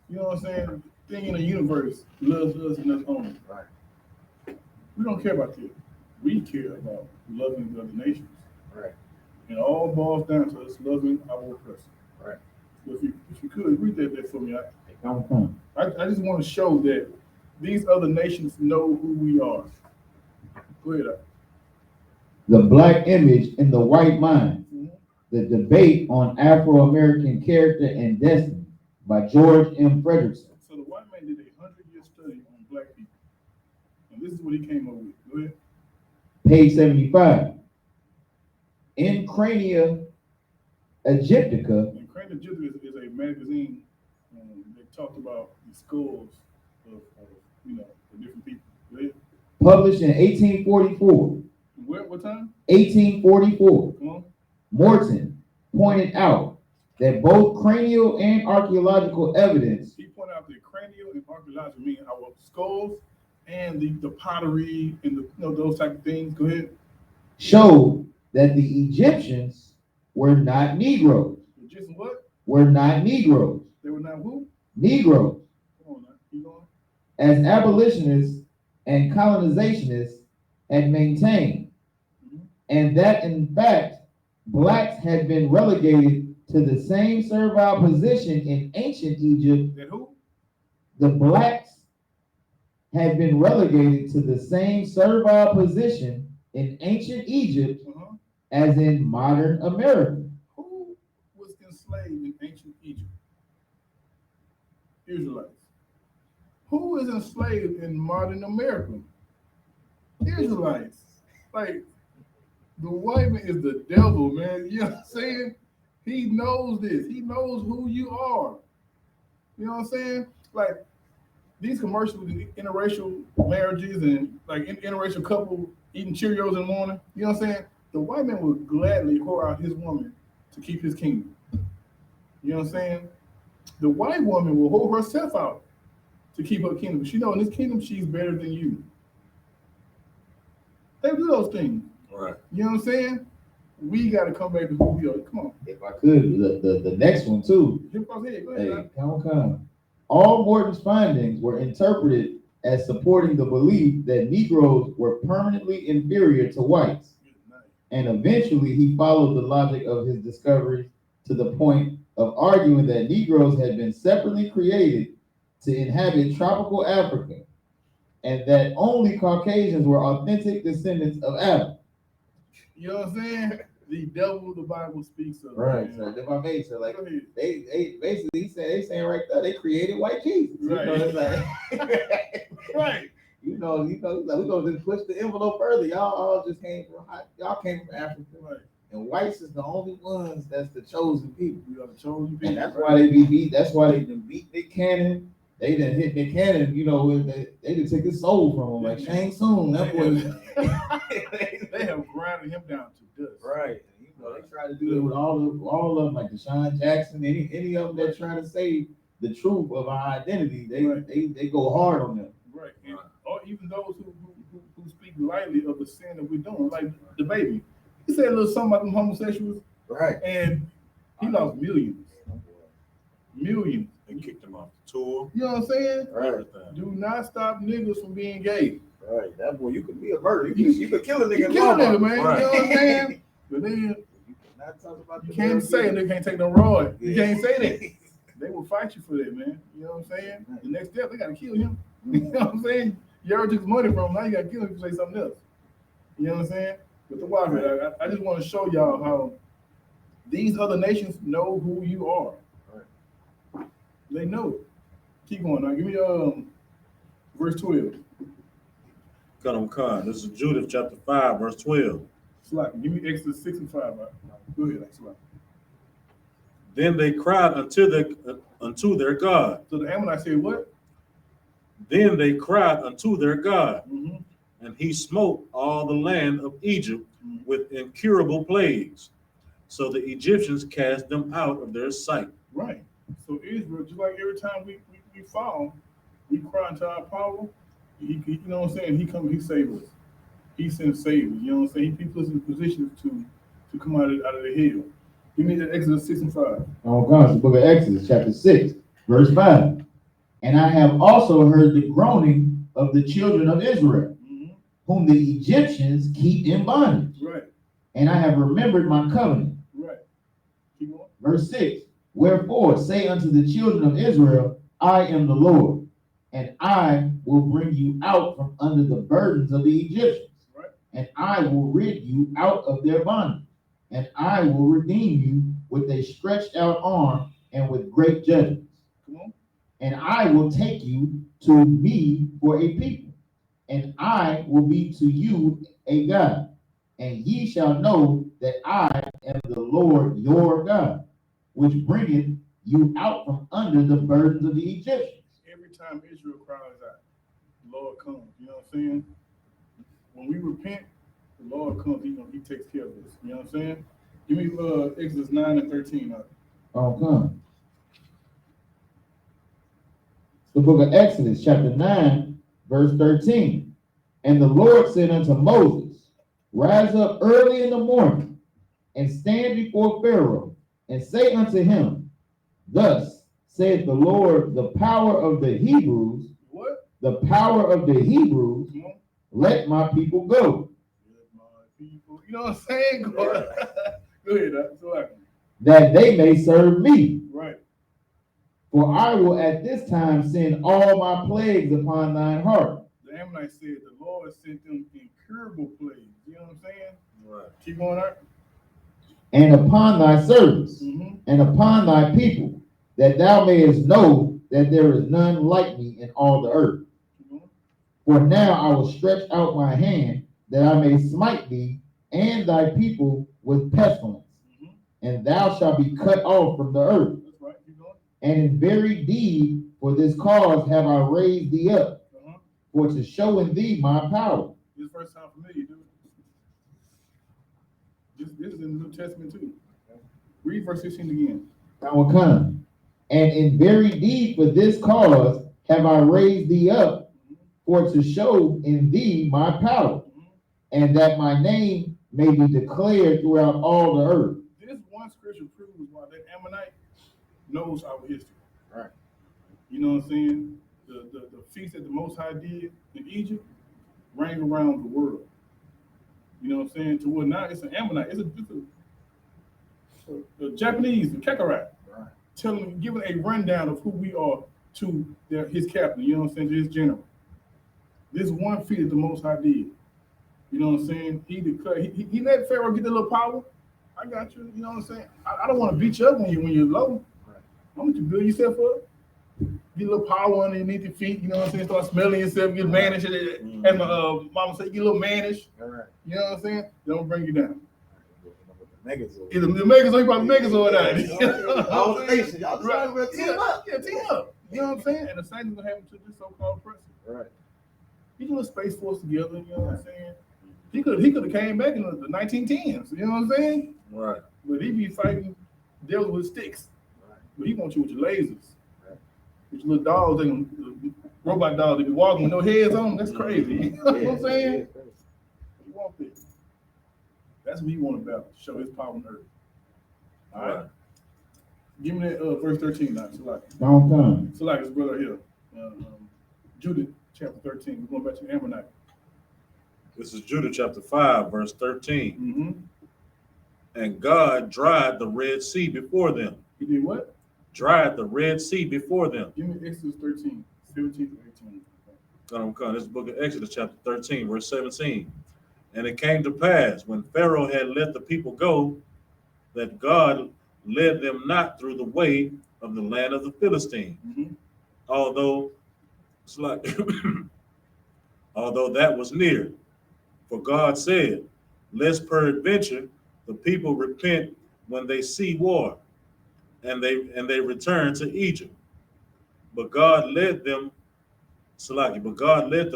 you know what I'm saying, thing in the universe loves us and us only. Right. We don't care about that. We care about loving the other nations. Right. And it all boils down to us loving our oppressor. Right. So if you could read that for me, Come. I just want to show that these other nations know who we are. Go ahead. The Black Image in the White Mind, Mhm. the debate on Afro-American character and destiny by George M. Frederickson. So the white man did a 100-year study on black people. And this is what he came up with. Go ahead. Page 75. In Crania Egyptica, And Crane Judith is a magazine that talked about the skulls of the different people. Go ahead. published in 1844. What time? 1844. Come on. Morton pointed out that both cranial and archaeological evidence He pointed out that cranial and archaeological, meaning our skulls and the pottery and those type of things. Go ahead. showed that the Egyptians were not Negroes. Just what? Were not Negroes. They were not who? Negroes. Come on now. Keep going. As abolitionists and colonizationists had maintained, and that in fact, blacks had been relegated to the same servile position in ancient Egypt. That who? The blacks had been relegated to the same servile position in ancient Egypt as in modern America. Who was enslaved in ancient Egypt? Israelites. Who is enslaved in modern America? Israelites. Like, the white man is the devil, man. You know what I'm saying? He knows this. He knows who you are. You know what I'm saying? Like, these commercials with interracial marriages and like interracial couple eating Cheerios in the morning, you know what I'm saying? The white man would gladly whore out his woman to keep his kingdom. You know what I'm saying? The white woman will whore herself out to keep her kingdom. She know in this kingdom she's better than you. They do those things. Right. You know what I'm saying? We got to come back to who we are. Come on. If I could, the next one too. Go ahead. Hey, come. All Morton's findings were interpreted as supporting the belief that Negroes were permanently inferior to whites. And eventually he followed the logic of his discoveries to the point of arguing that Negroes had been separately created to inhabit tropical Africa, and that only Caucasians were authentic descendants of Adam. You know what I'm saying? The devil the Bible speaks of. Right. Man. So if I made so like Go ahead. they basically they saying right there they created white Jesus. Right. You know, it's like, Right. you know, like we're gonna just push the envelope further. Y'all all just came from Africa. Right. And whites is the only ones that's the chosen people. We are the chosen people. And that's why they be beat. That's why they done beat Nick Cannon. They done hit Nick Cannon. You know, they done took his soul from him. Like Shang Tsung. That boy. They have grinded him down to dust. Right. You know, they try to do it with all of them, like Deshaun Jackson. Any of them that try to say the truth of our identity. They go hard on them. Right. And or even those who speak lightly of the sin that we're doing, like the baby. He said a little something about them homosexuals. Right. And he lost millions. Millions. They kicked him off the tour. You know what I'm saying? Right. Do not stop niggas from being gay. Right. That boy, you could be a murderer. You could kill a nigga. You kill a nigga, man. Right. You know what I'm saying? But then You cannot talk about you can't say a nigga can't take no rod. You can't say that. They will fight you for that, man. You know what I'm saying? The next step, they gotta kill him. You know what I'm saying? You already took money from him, now you gotta kill him to say something else. You know what I'm saying? But the white man, I just want to show y'all how these other nations know who you are. Right. They know it. Keep going now. Give me verse 12. This is Judith chapter 5, verse 12. Slack. Give me Exodus 6 and 5. Right? Go ahead, Slack. Then they cried unto their God. So the Ammonites said what? Then they cried unto their God, And he smote all the land of Egypt with incurable plagues. So the Egyptians cast them out of their sight. Right. So Israel, just like every time we fall, we cry into our power. He you know what I'm saying? He comes, he saves us. He sends saviors. You know what I'm saying? He puts us in positions to come out of the hill. Give me that Exodus 6 and 5. Oh God, the book of Exodus, chapter 6, verse 5. And I have also heard the groaning of the children of Israel, whom the Egyptians keep in bondage. Right. And I have remembered my covenant. Right. Keep going. Verse 6. Wherefore say unto the children of Israel, I am the Lord, and I will bring you out from under the burdens of the Egyptians. Right. And I will rid you out of their bondage, and I will redeem you with a stretched out arm and with great judgments. Come on. And I will take you to me for a people, and I will be to you a God, and ye shall know that I am the Lord your God, which bringeth you out from under the burdens of the Egyptians. Every time Israel cries out, the Lord comes. You know what I'm saying? When we repent, the Lord comes. He takes care of us. You know what I'm saying? Give me Exodus 9 and 13. Oh, come. The book of Exodus, chapter 9, verse 13. And the Lord said unto Moses, rise up early in the morning, and stand before Pharaoh, and say unto him, thus saith the Lord, the power of the Hebrews, What? the power of the Hebrews, let my people go. Let my people. You know what I'm saying? Go ahead. That they may serve me. Right. For I will at this time send all my plagues upon thine heart. The Ammonites said the Lord sent them incurable plagues. You know what I'm saying? Right. Keep going out. And upon thy servants, and upon thy people, that thou mayest know that there is none like me in all the earth. For now I will stretch out my hand, that I may smite thee and thy people with pestilence, and thou shalt be cut off from the earth. That's right. Keep going. And in very deed for this cause have I raised thee up, for to show in thee my power. This first time familiar, dude. This is in the New Testament too. Read verse 16 again. I will come. And in very deed for this cause have I raised thee up, for to show in thee my power, and that my name may be declared throughout all the earth. This one scripture proves why that Ammonite knows our history. Right. You know what I'm saying? The feast that the Most High did in Egypt rang around the world. You know what I'm saying? To what now it's an Ammonite. It's a Japanese, the Kakarot, right, giving a rundown of who we are to his captain. You know what I'm saying? To his general. This one feat that the Most High did. You know what I'm saying? He declared. He let Pharaoh get a little power. I got you. You know what I'm saying? I don't want to beat you up when you're low. Right. I want you to build yourself up. Get a little power underneath your feet, you know what I'm saying? Start smelling yourself, get mannish. As my mama said, get a little mannish. All right. You know what I'm saying? They don't bring you down. Megazord. The Megazord, you probably Megazord out. All the nation, y'all trying to team up. Yeah, team up. You know what I'm saying? And the same thing will happen to this so-called president. Right. He can put Space Force together, you know what I'm saying? He could have came back in the 1910s, you know what I'm saying? Right. But he be fighting devils with sticks. Right. But he wants you with your lasers. These little dogs, robot dogs, they be walking with no heads on them. That's crazy. You know what I'm saying? He want this. That's what he want about, to show his power on earth. All right. Give me that verse 13 now. So like his brother here. Judith chapter 13. We're going back to the Ammonite. This is Judith chapter 5, verse 13. And God dried the Red Sea before them. He did what? Dried the Red Sea before them. Give me Exodus 13, 17 to 18. This is the book of Exodus chapter 13, verse 17. And it came to pass, when Pharaoh had let the people go, that God led them not through the way of the land of the Philistines, although that was near. For God said, lest peradventure the people repent when they see war, and they return to Egypt. But God led the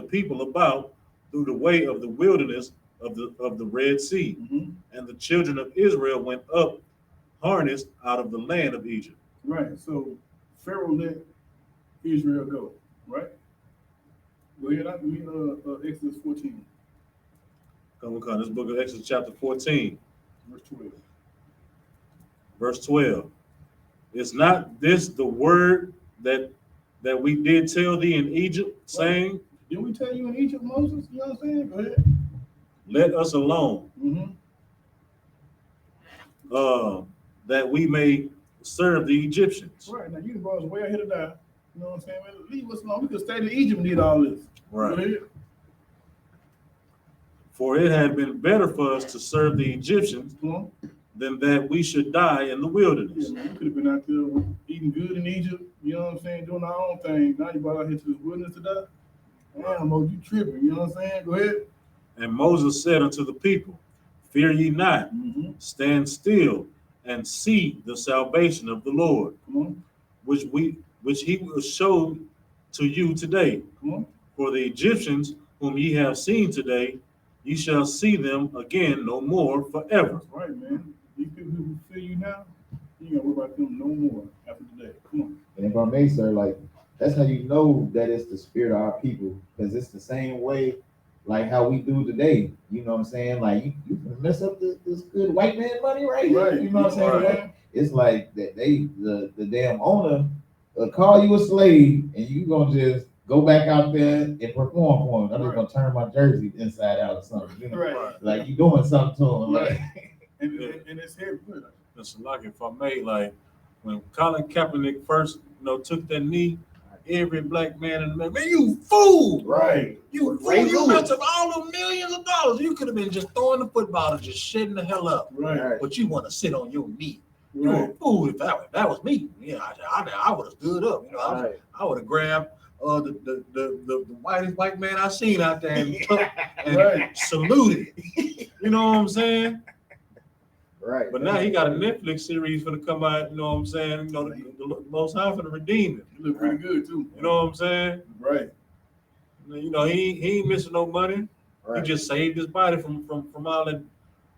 people about through the way of the wilderness of the Red Sea. And the children of Israel went up harnessed out of the land of Egypt. Right. So Pharaoh let Israel go. Right. Go ahead. I read Exodus 14. Come on, this book of Exodus chapter 14, verse 12. Verse 12. Is not this the word that we did tell thee in Egypt, saying? Didn't we tell you in Egypt, Moses? You know what I'm saying? Go ahead. Let us alone, that we may serve the Egyptians. Right. Now, you brought us way ahead of that. You know what I'm saying? Man, leave us alone. We could stay in Egypt and did all this. Right. Go ahead. For it had been better for us to serve the Egyptians than that we should die in the wilderness. Yeah, man, we could have been out there eating good in Egypt, you know what I'm saying, doing our own thing. Now you brought out here to this wilderness to die. Damn, Mo, you tripping, you know what I'm saying? Go ahead. And Moses said unto the people, fear ye not, stand still and see the salvation of the Lord, which he will show to you today. For the Egyptians whom ye have seen today, ye shall see them again no more forever. That's right, man. These people who fear you now, you ain't gonna worry about them no more after today. Come on. And if I may, sir, like, that's how you know that it's the spirit of our people, because it's the same way, like how we do today. You know what I'm saying? Like, you can mess up this good white man money right here. Right. You know what I'm saying? Right. Like, it's like that the damn owner call you a slave, and you gonna just go back out there and perform for him. I'm just gonna turn my jersey inside out or something. You know? Right. Like you doing something to him. Right. Like, And it's heavy. Listen, like if I may, like when Colin Kaepernick first, took that knee, every black man in America, man, you fool! Right. You fool! You messed up all the millions of dollars. You could have been just throwing the football and just shitting the hell up. Right. But you want to sit on your knee. Right. You a fool if that was me. Yeah, I would have stood up. I would have grabbed the whitest white man I seen out there and saluted. You know what I'm saying? Right. But now he got a Netflix series for to come out. You know what I'm saying? The Most High for to redeem it. You look pretty good too. You know what I'm saying? Right. He ain't missing no money. Right. He just saved his body from all that.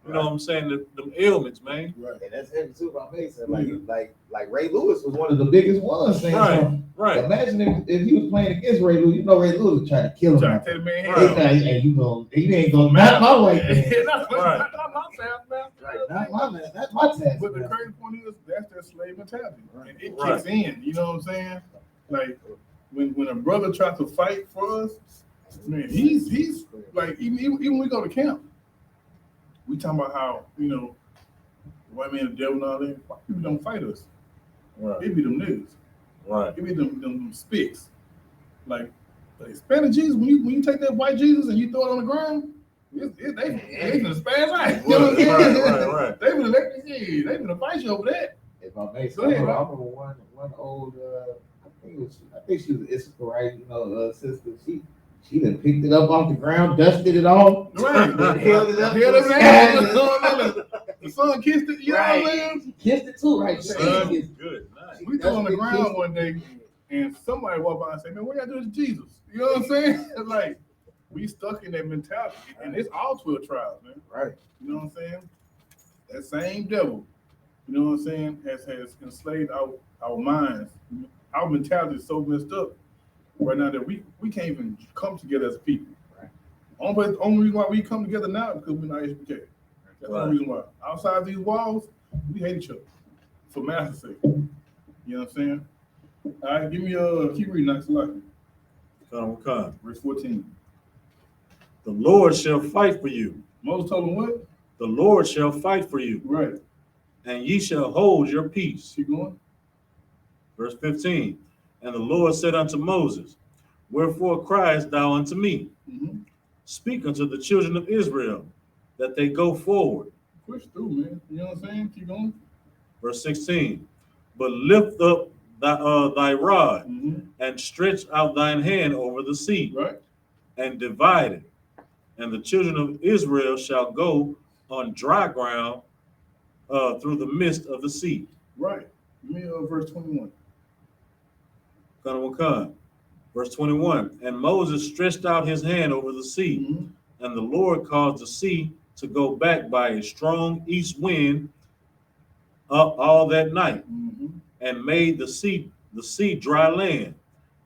You know what I'm saying? The ailments, man. Right. And that's heavy too, my face. Like Ray Lewis was one of the biggest ones. Right. Imagine if he was playing against Ray Lewis. You know Ray Lewis was trying to kill him. Trying to tell the man, hey, he ain't gonna knock my white man. Not my man. That's my task. But the crazy point is that's their slave mentality. Right. And it kicks in, you know what I'm saying? Like when a brother tries to fight for us, man, he's like even when we go to camp, we talking about how, white man, the devil and all that. White people don't fight us. Right. It be them niggas. Right. It be them spicks. Like Hispanic Jesus, when you take that white Jesus and you throw it on the ground, they gonna spaz out. You know what I'm saying? Right. They gonna let you. They gonna fight you over that. If I may say, Go ahead, I remember one old, I think she was Isupk, right? Sister. She done picked it up off the ground, dusted it off, Right. held it up. The son kissed it. You know what I'm saying? She kissed it too, right? Good. Nice. We threw on the ground one day, and somebody walked by and said, "Man, what y'all doing to Jesus?" You know what I'm saying? Like we stuck in that mentality, and it's all 12 tribes, man. Right. You know what I'm saying? That same devil, you know what I'm saying, has enslaved our minds. Our mentality is so messed up right now that we can't even come together as a people. Right. Only reason why we come together now is because we're not I.S.U.P.K. That's the only reason why. Outside these walls, we hate each other for master's sake. You know what I'm saying? All right, give me keep reading next slide. Come. Verse 14. The Lord shall fight for you. Moses told him what? The Lord shall fight for you, Right. and ye shall hold your peace. Keep going. Verse 15. And the Lord said unto Moses, wherefore criest thou unto me? Speak unto the children of Israel, that they go forward. Push through, man. You know what I'm saying? Keep going. Verse 16. But lift up thy rod, and stretch out thine hand over the sea, Right. and divide it. And the children of Israel shall go on dry ground through the midst of the sea. Right. Give me verse 21. Verse Verse 21, and Moses stretched out his hand over the sea, Mm-hmm. and the Lord caused the sea to go back by a strong east wind up all that night, Mm-hmm. and made the sea dry land,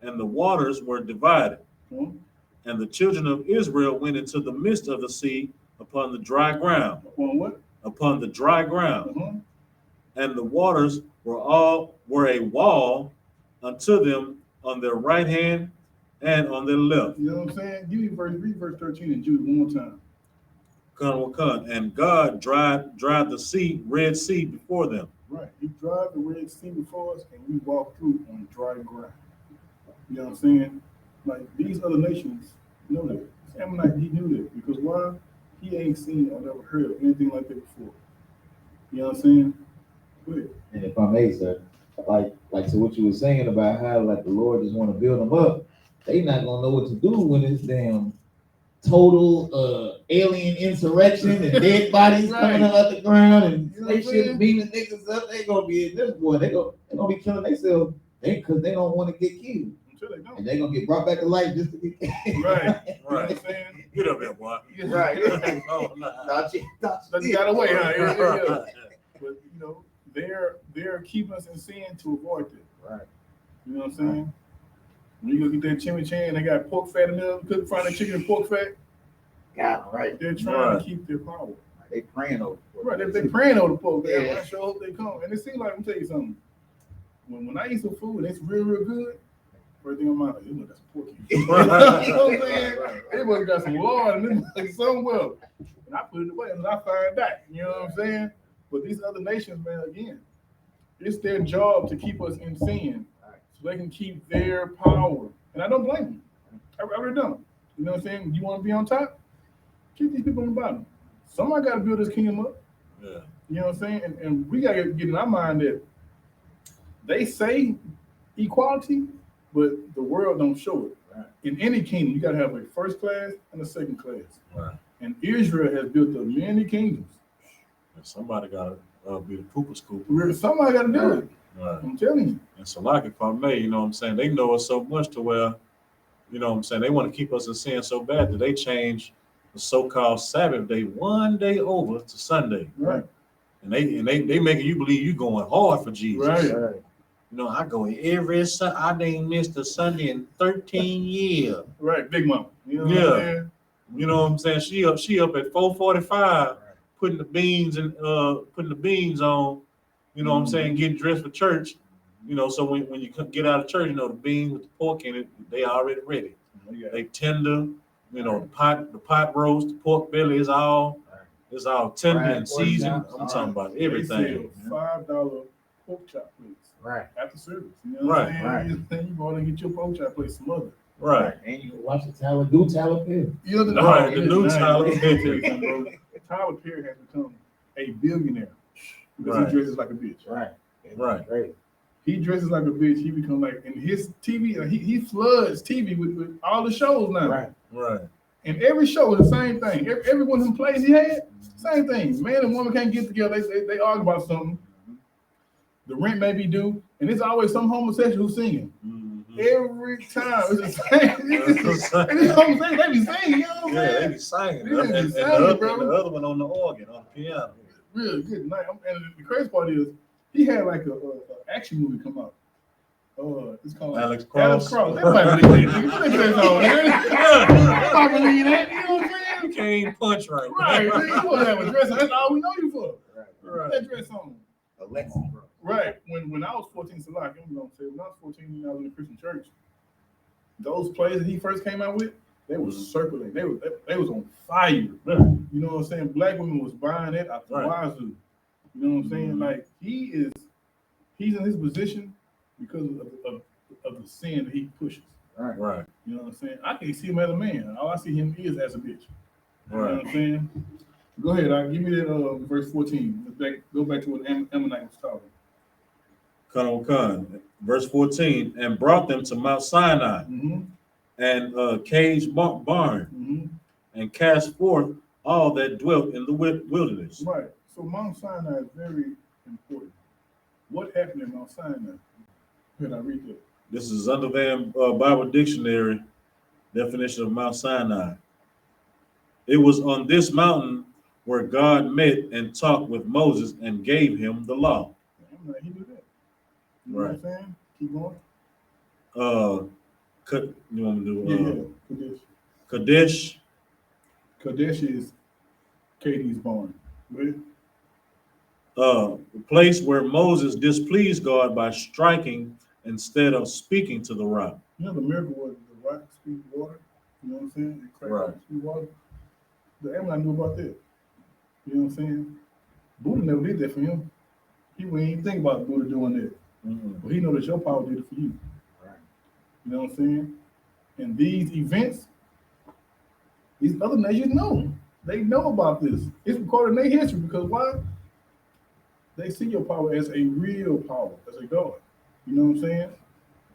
and the waters were divided. Mm-hmm. And the children of Israel went into the midst of the sea upon the dry ground. Upon what? Upon the dry ground. Mm-hmm. And the waters were a wall unto them on their right hand and on their left. You know what I'm saying? Read verse 13 in Judith one more time. And God dried the Red Sea before them. Right. He dried the Red Sea before us, and we walked through on dry ground. You know what I'm saying? Like, these other nations know that. Ammonite, he knew that. Because why? He ain't seen or never heard of anything like that before. You know what I'm saying? Go ahead. And if I may, sir, like so what you were saying about how like the Lord just want to build them up, they not gonna know what to do when it's damn total alien insurrection and dead bodies coming out the ground and You know what I'm spaceships saying? beaming niggas up. They gonna be in this boy. They gonna be killing themselves because they don't want to get killed. Until they don't. And they gonna get brought back to life just to get killed. Right. You know what Right. I'm saying? Get up there, boy. Right. Oh, nah. Thought you You got away, huh? Yeah. Right. But, you know, they're keeping us in sin to avoid that. Right. You know what I'm saying? When you go get that chimichurri, they got pork fat in there, cooked fried chicken and pork fat. got it, right. They're trying Right. to keep their power. They praying over. Right, they praying over the pork. Yeah. Yeah. I sure hope they come. And it seems like, I'm tell you something. When I eat some food and it's real good, first thing in my mind, look, that's pork. You know what I'm saying? They must have got some lard and them like somewhere. And I put it away and I find that. You know what I'm saying? But these other nations, man, again, it's their job to keep us in sin so they can keep their power. And I don't blame them. I really don't. You know what I'm saying? You want to be on top? Keep these people on the bottom. Somebody got to build this kingdom up. Yeah. You know what I'm saying? And we got to get in our mind that they say equality, but the world don't show it. Right. In any kingdom, you got to have a first class and a second class. Right. And Israel has built up many kingdoms. And somebody got to be the pooper scooper. Somebody got to do it. Right. I'm telling you. And so, like, if I may, you know what I'm saying, they know us so much to where, you know what I'm saying, they want to keep us in sin so bad that they change the so-called Sabbath day one day over to Sunday. Right. And they making you believe you going hard for Jesus. Right. Right. You know, I go every Sunday. I didn't miss a Sunday in 13 years. Right. Big mama. You know what Yeah. I'm saying? You know what I'm saying? She up at 4:45, putting the beans on. You know what I'm saying? Getting dressed for church. You know, so when you get out of church, you know the beans with the pork in it, they already ready. They tender. You know, the pot roast, the pork belly is all tender Right. and seasoned. Pork I'm chops. talking about They everything. sell $5 pork chop plates Right. after service. You know what I'm saying? Right. You go and get your pork chop plate smothered. Right. And you Watch the Tyler Perry. You know, Right, it the is new nice. Tyler Let me tell you Perry. something, bro. Tyler Perry has become a billionaire because Right. he dresses like a bitch. right. Right. Great. He dresses like a bitch. He become like, and his TV, he floods TV with all the shows now. Right. Right. And every show is the same thing. Every one of them plays he had, same thing. Man and woman can't get together. They argue about something. The rent may be due, and it's always some homosexual who's singing. Mhm. Every time it's the same. And it's homosexual, they be singing. You know what I'm Yeah, they saying? be singing. They be And singing, bro. the other one on the organ, on the piano. Really good night. And the crazy part is, he had like a action movie come out. It's called Alex Alex Cross. Cross. Everybody believe that. Nigga. Put that on, nigga. Everybody believe that. You know what I'm saying? You can't even punch right. Right. Man, you want to have a dress on. That's all we know you for. Right. Put that dress on. Alexa, bro. Right. When I was 14, so like I'm gonna say, when I was 14, I was in the Christian church. Those plays that he first came out with, they was circulating. They was on fire. You know what I'm saying? Black women was buying it out the wazoo. You know what I'm saying? Like he's in his position because of the sin that he pushes. Right. Right. You know what I'm saying? I can't see him as a man. All I see him is as a bitch. You know Right. what I'm saying? Go ahead. Give me that verse 14. Go back to what Ammonite was talking. Verse 14, and brought them to Mount Sinai Mm-hmm. and caged barn Mm-hmm. and cast forth all that dwelt in the wilderness. Right. So Mount Sinai is very important. What happened in Mount Sinai? Can I read that? This is Undervan Bible Dictionary definition of Mount Sinai. It was on this mountain where God met and talked with Moses and gave him the law. I'm like, he knew that. You know Right. what I'm saying? Keep going. You want me to do Kadesh. Kadesh? Kadesh is Katie's barn. Right? The place where Moses displeased God by striking instead of speaking to the rock. You know the miracle was the rock speak water. You know what I'm saying? It cracked Right. speak water. The Ammonite knew about that. You know what I'm saying? Buddha never did that for him. He wouldn't even think about Buddha doing that. Mm-hmm. But he know that your power did it for you. Right. You know what I'm saying? And these events, these other nations know. They know about this. It's recorded in their history because why? They see your power as a real power, as a God. You know what I'm saying?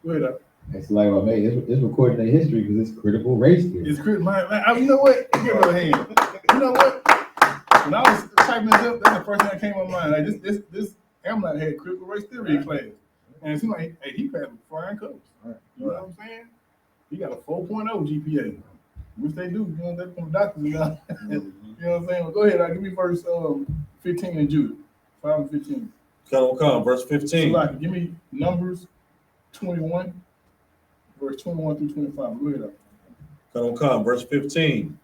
Go ahead. It's like, well, man, it's recorded in history because it's critical race theory. It's critical. You know what? Give it a hand. You know what? When I was typing this up, that's the first thing that came to my mind. Like this Ammonite had critical race theory in class. And it seemed like, hey, he passed with flying colors. Right. You know what I'm saying? He got a 4.0 GPA, which they do. You know, that's from doctors. You know what I'm saying? Well, go ahead. Give me verse 15 in Judith. 5 and 15. Come, verse 15. So, give me Numbers 21, verse 21 through 25. Go ahead. Come, verse 15.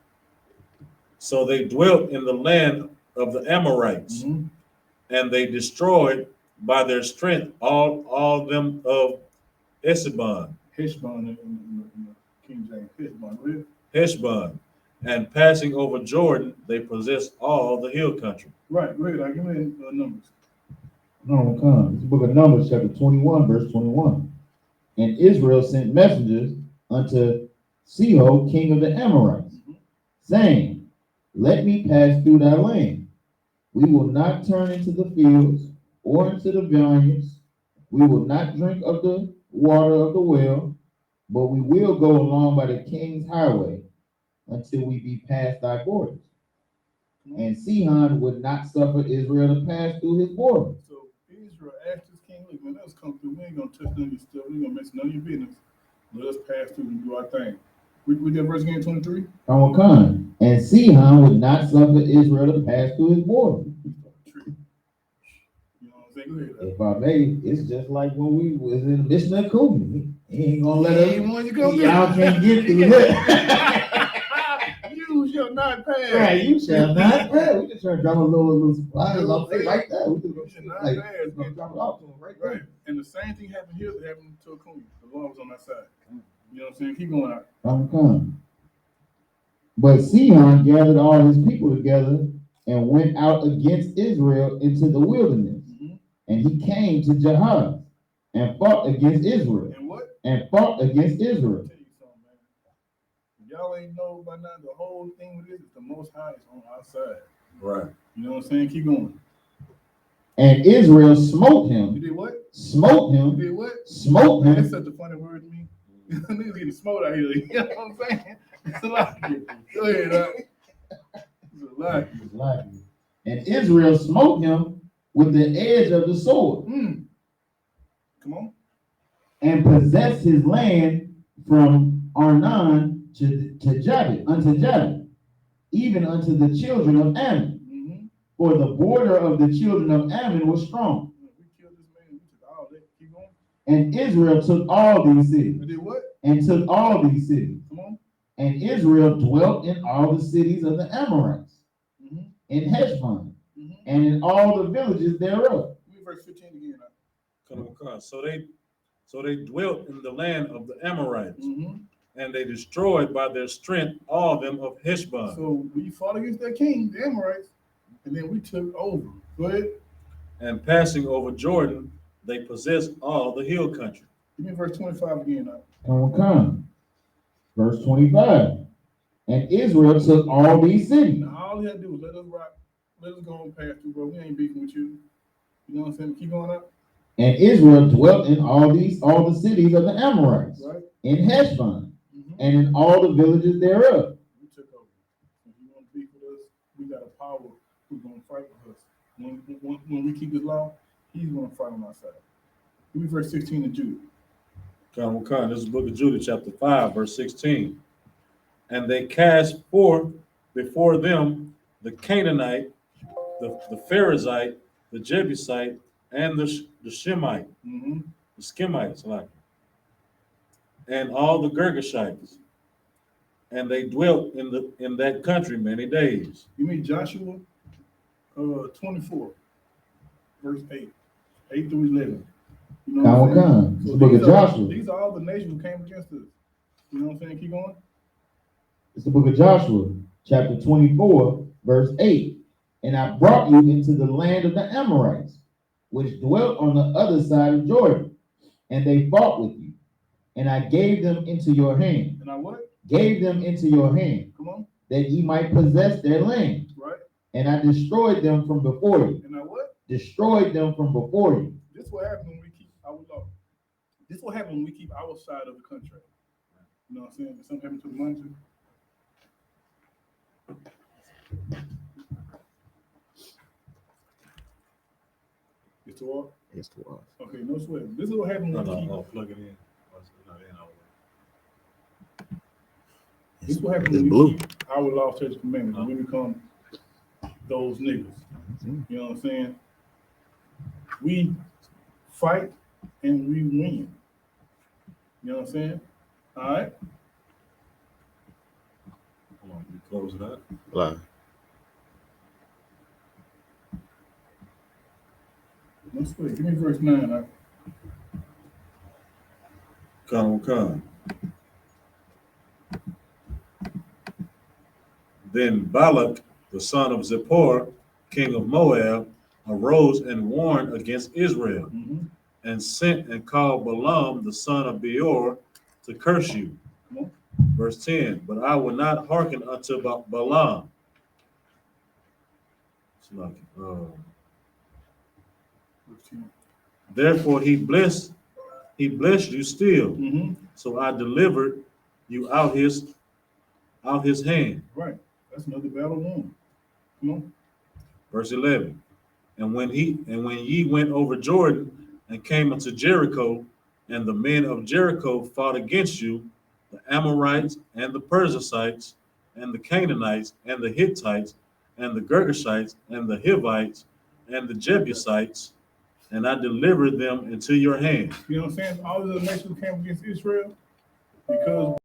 So they dwelt in the land of the Amorites, Mm-hmm. and they destroyed by their strength all them of Esbon. Heshbon in the King James. Heshbon. Go ahead. Heshbon, and passing over Jordan, they possessed all the hill country. Right, go ahead. Give me Numbers. No, come. It's the book of Numbers, chapter 21, verse 21. And Israel sent messengers unto Sihon, king of the Amorites, saying, let me pass through thy land. We will not turn into the fields or into the vineyards. We will not drink of the water of the well, but we will go along by the king's highway until we be past thy borders. And Sihon would not suffer Israel to pass through his borders. So Israel asked his king, look, man, let us come through. We ain't gonna touch none of your stuff. We ain't gonna mess none of your business. Let us pass through and do our thing. We did verse again, 23. Come. And Sihon would not suffer Israel to pass through his borders. You know what I'm saying? Go ahead. If I may, it's just like when we was in the mission of Kubi. He ain't gonna let us. Y'all can't get through that. You shall not pass. Right, you shall not pass. We just try to drop a little supplies off there right there. We You just shall not like pass. drop it off to him right there. Right. And the same thing happened here that happened to Akumi. The law was on that side. You know what I'm saying? Keep going out. Come. But Sihon gathered all his people together and went out against Israel into the wilderness. Mm-hmm. And he came to Jahaz and fought against Israel. And what? And fought against Israel. I'll tell you something, man. Y'all ain't know by now, the whole thing with this is the Most High is on our side. Right. You know what I'm saying? Keep going. And Israel smote him. You did what? Smote him. You did what? Smote Man, him. that's such a funny word to me. Niggas getting smoked out here. You know what I'm saying? It's a lot. Go ahead, It's a lot. And Israel smote him with the edge of the sword. Come on. And possessed his land from Arnon to Judith, unto Judith, even unto the children of Ammon. Mm-hmm. For the border of the children of Ammon was strong. We killed this man. We took all that. Keep going. And Israel took all these cities. We did what? And took all these cities. Come on. And Israel dwelt in all the cities of the Amorites, Mm-hmm. in Heshbon, Mm-hmm. and in all the villages thereof. Read verse 15 again. Come. So they dwelt in the land of the Amorites, Mm-hmm. and they destroyed by their strength all them of Heshbon. So we fought against their king, the Amorites, and then we took over. Go ahead. And passing over Jordan, they possessed all the hill country. Give me verse 25 again. Come. Verse 25. And Israel took all these cities. Now all he had to do was let us rock. Let us go on past you, bro. We ain't beefing with you. You know what I'm saying? Keep going up. And Israel dwelt in all the cities of the Amorites, Right. in Heshbon, Mm-hmm. and in all the villages thereof. We took over. If you want to beef with us, we got a power who's going to fight with us. When we keep this law, he's going to fight on our side. Give me verse 16 of Jude. This is the book of Judith, chapter 5, verse 16. And they cast forth before them the Canaanite, the Pharisite, the Jebusite, and the Shemite, the Skimites, and all the Girgashites. And they dwelt in that country many days. You mean Joshua 24, verse 8 through 11. You know what I'm saying? It's the book of Joshua. These are all the nations who came against us. You know what I'm saying? Keep going. It's the book of Joshua, chapter 24, verse 8. And I brought you into the land of the Amorites, which dwelt on the other side of Jordan, and they fought with you. And I gave them into your hand. And I what? Gave them into your hand. Come on. That ye might possess their land. Right. And I destroyed them from before you. And I what? Destroyed them from before you. This will happen when we keep our law. This will happen when we keep our side of the contract. You know what I'm saying? If something happened to the money too. It's to all? It's to us. Okay, no sweat. This is what happens when we keep. Plug it in. This is what happens when we keep our law, statutes, commandments. When we become those niggas. You know what I'm saying? We fight and we win. You know what I'm saying? All right. Hold on, you close it out. Live. No sweat. Give me verse 9. Right? Come. Then Balak, the son of Zippor, king of Moab, arose and warned against Israel, and sent and called Balaam, the son of Beor, to curse you. Verse 10, but I will not hearken unto Balaam. Therefore he blessed you still. So I delivered you out his hand. Right. That's another battle won. Come on. Verse 11. And when ye went over Jordan and came unto Jericho, and the men of Jericho fought against you, the Amorites and the Perizzites and the Canaanites and the Hittites and the Girgashites and the Hivites and the Jebusites, and I delivered them into your hand. You know what I'm saying? All of the nations came against Israel because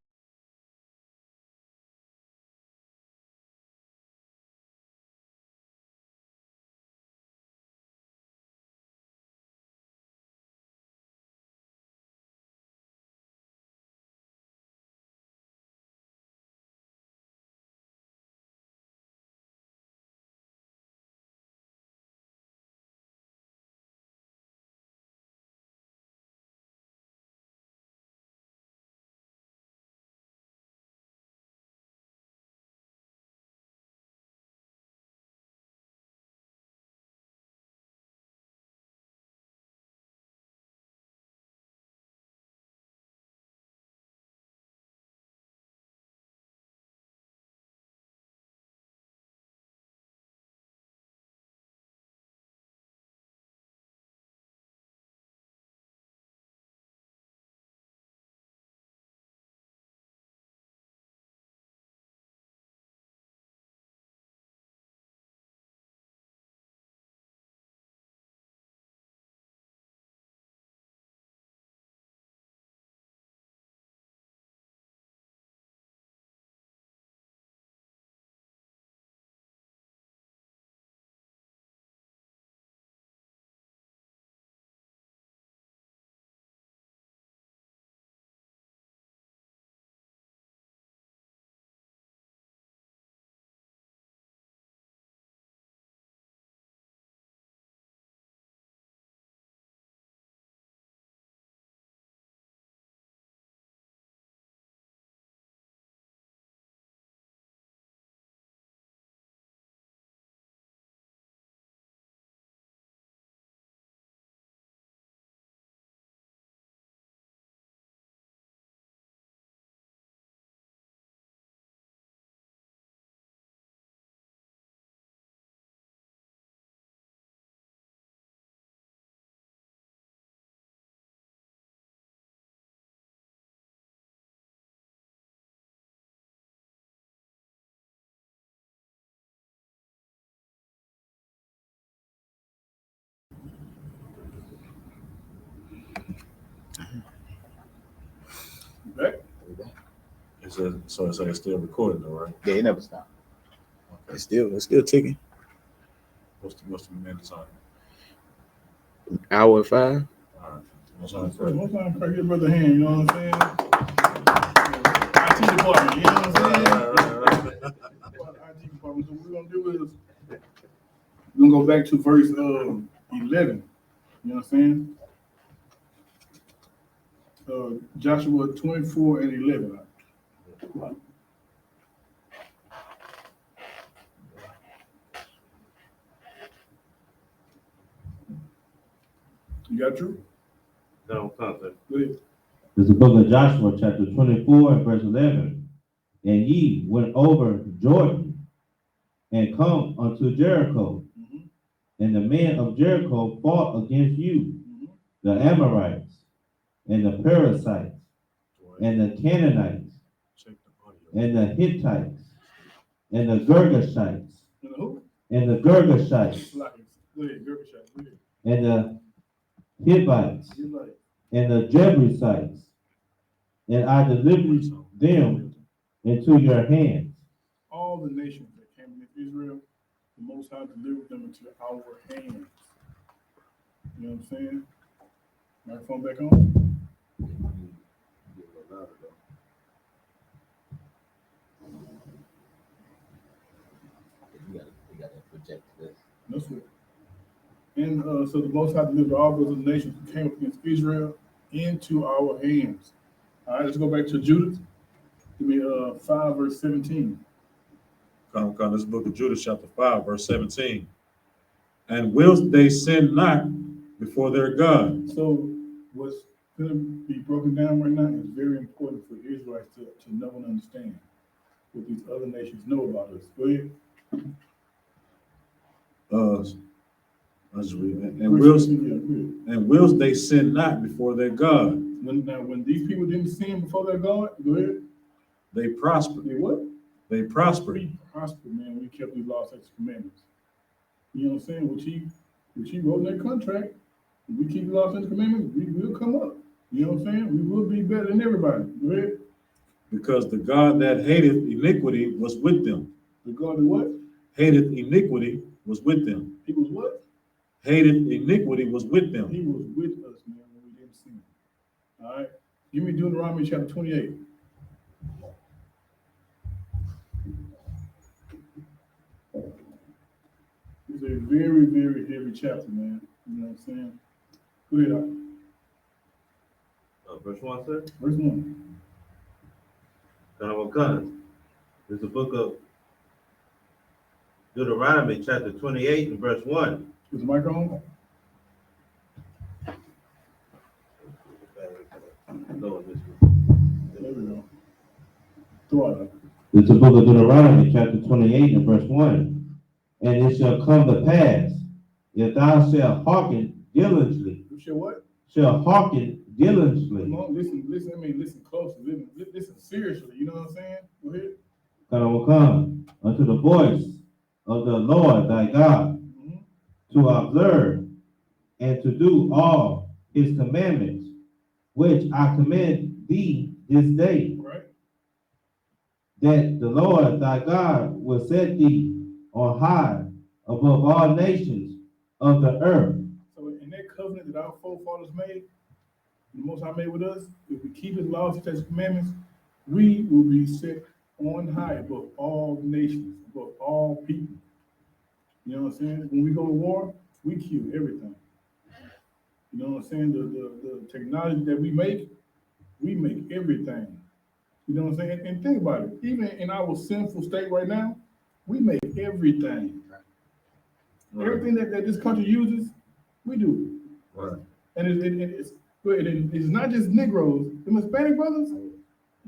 Right? So it's still recording though, right? Yeah, it never stopped. It's still ticking. What's the minutes on it? Hour 5. All right. What's on it? Most time, crack your brother hand, you know what I'm saying? IT department, you know what I'm saying? Right. IT department. So what we're gonna do is we're gonna go back to verse 11. You know what I'm saying? Joshua 24 and 11. You got Drew? No concept. Go ahead. It's the book of Joshua, chapter 24, and verse 11. And ye went over Jordan and come unto Jericho. Mhm. And the men of Jericho fought against you, the Amorites, and the Perizzites, and the Canaanites, and the Hittites, and the Girgashites, And who? and the Girgashites, Go ahead, Gerbershot. Go ahead. and the Hivites, You're right. and the Jebusites, and I delivered them into your hands. All the nations that came against Israel, the Most High delivered them into our hands. You know what I'm saying? Microphone back on? You got to project this. No sweat. And so the Most High delivered all those nations who came up against Israel into our hands. All right, let's go back to Judith. Give me 5 verse 17. Come, this book of Judith, chapter 5, verse 17. And whilst they sin not before their God. So what's going to be broken down right now is very important for Israelites to know and understand what these other nations know about us. Go ahead. Let's read it. And whilst they sin not before their God. When these people didn't sin before their God, go ahead. They prospered. They what? They prospered. We prospered, man. We kept these laws, statutes, commandments. You know what I'm saying? Which he wrote in that contract. If we keep the laws, statutes, commandments, we will come up. You know what I'm saying? We will be better than everybody. Go ahead. Because the God that hateth iniquity was with them. The God that what? Hateth iniquity was with them. He was what? Hated iniquity was with them. He was with us, man, when we didn't sin. All right. Give me Deuteronomy chapter 28. It's a very, very heavy chapter, man. You know what I'm saying? Go ahead. Verse 1, sir. Verse 1. It's the book of Deuteronomy, chapter 28, and verse 1. Is the mic on? There we go. Torah. It's the book of Deuteronomy, chapter 28, and verse 1. And it shall come to pass, if thou shalt hearken diligently. You shall what? Shall hearken diligently. Come on, listen, I mean, listen closely, listen seriously, you know what I'm saying? Go ahead. Come unto the voice of the Lord thy God, to observe and to do all his commandments, which I command thee this day. Right. That the Lord thy God will set thee on high above all nations of the earth. So in that covenant that our forefathers made, the Most High made with us, if we keep his laws, statutes, commandments, we will be set on high above all nations, above all people. You know what I'm saying? When we go to war, we kill everything. You know what I'm saying? The technology that we make everything. You know what I'm saying? And think about it. Even in our sinful state right now, we make everything. Right. Everything that this country uses, we do. Right. And it's not just Negroes. The Hispanic brothers,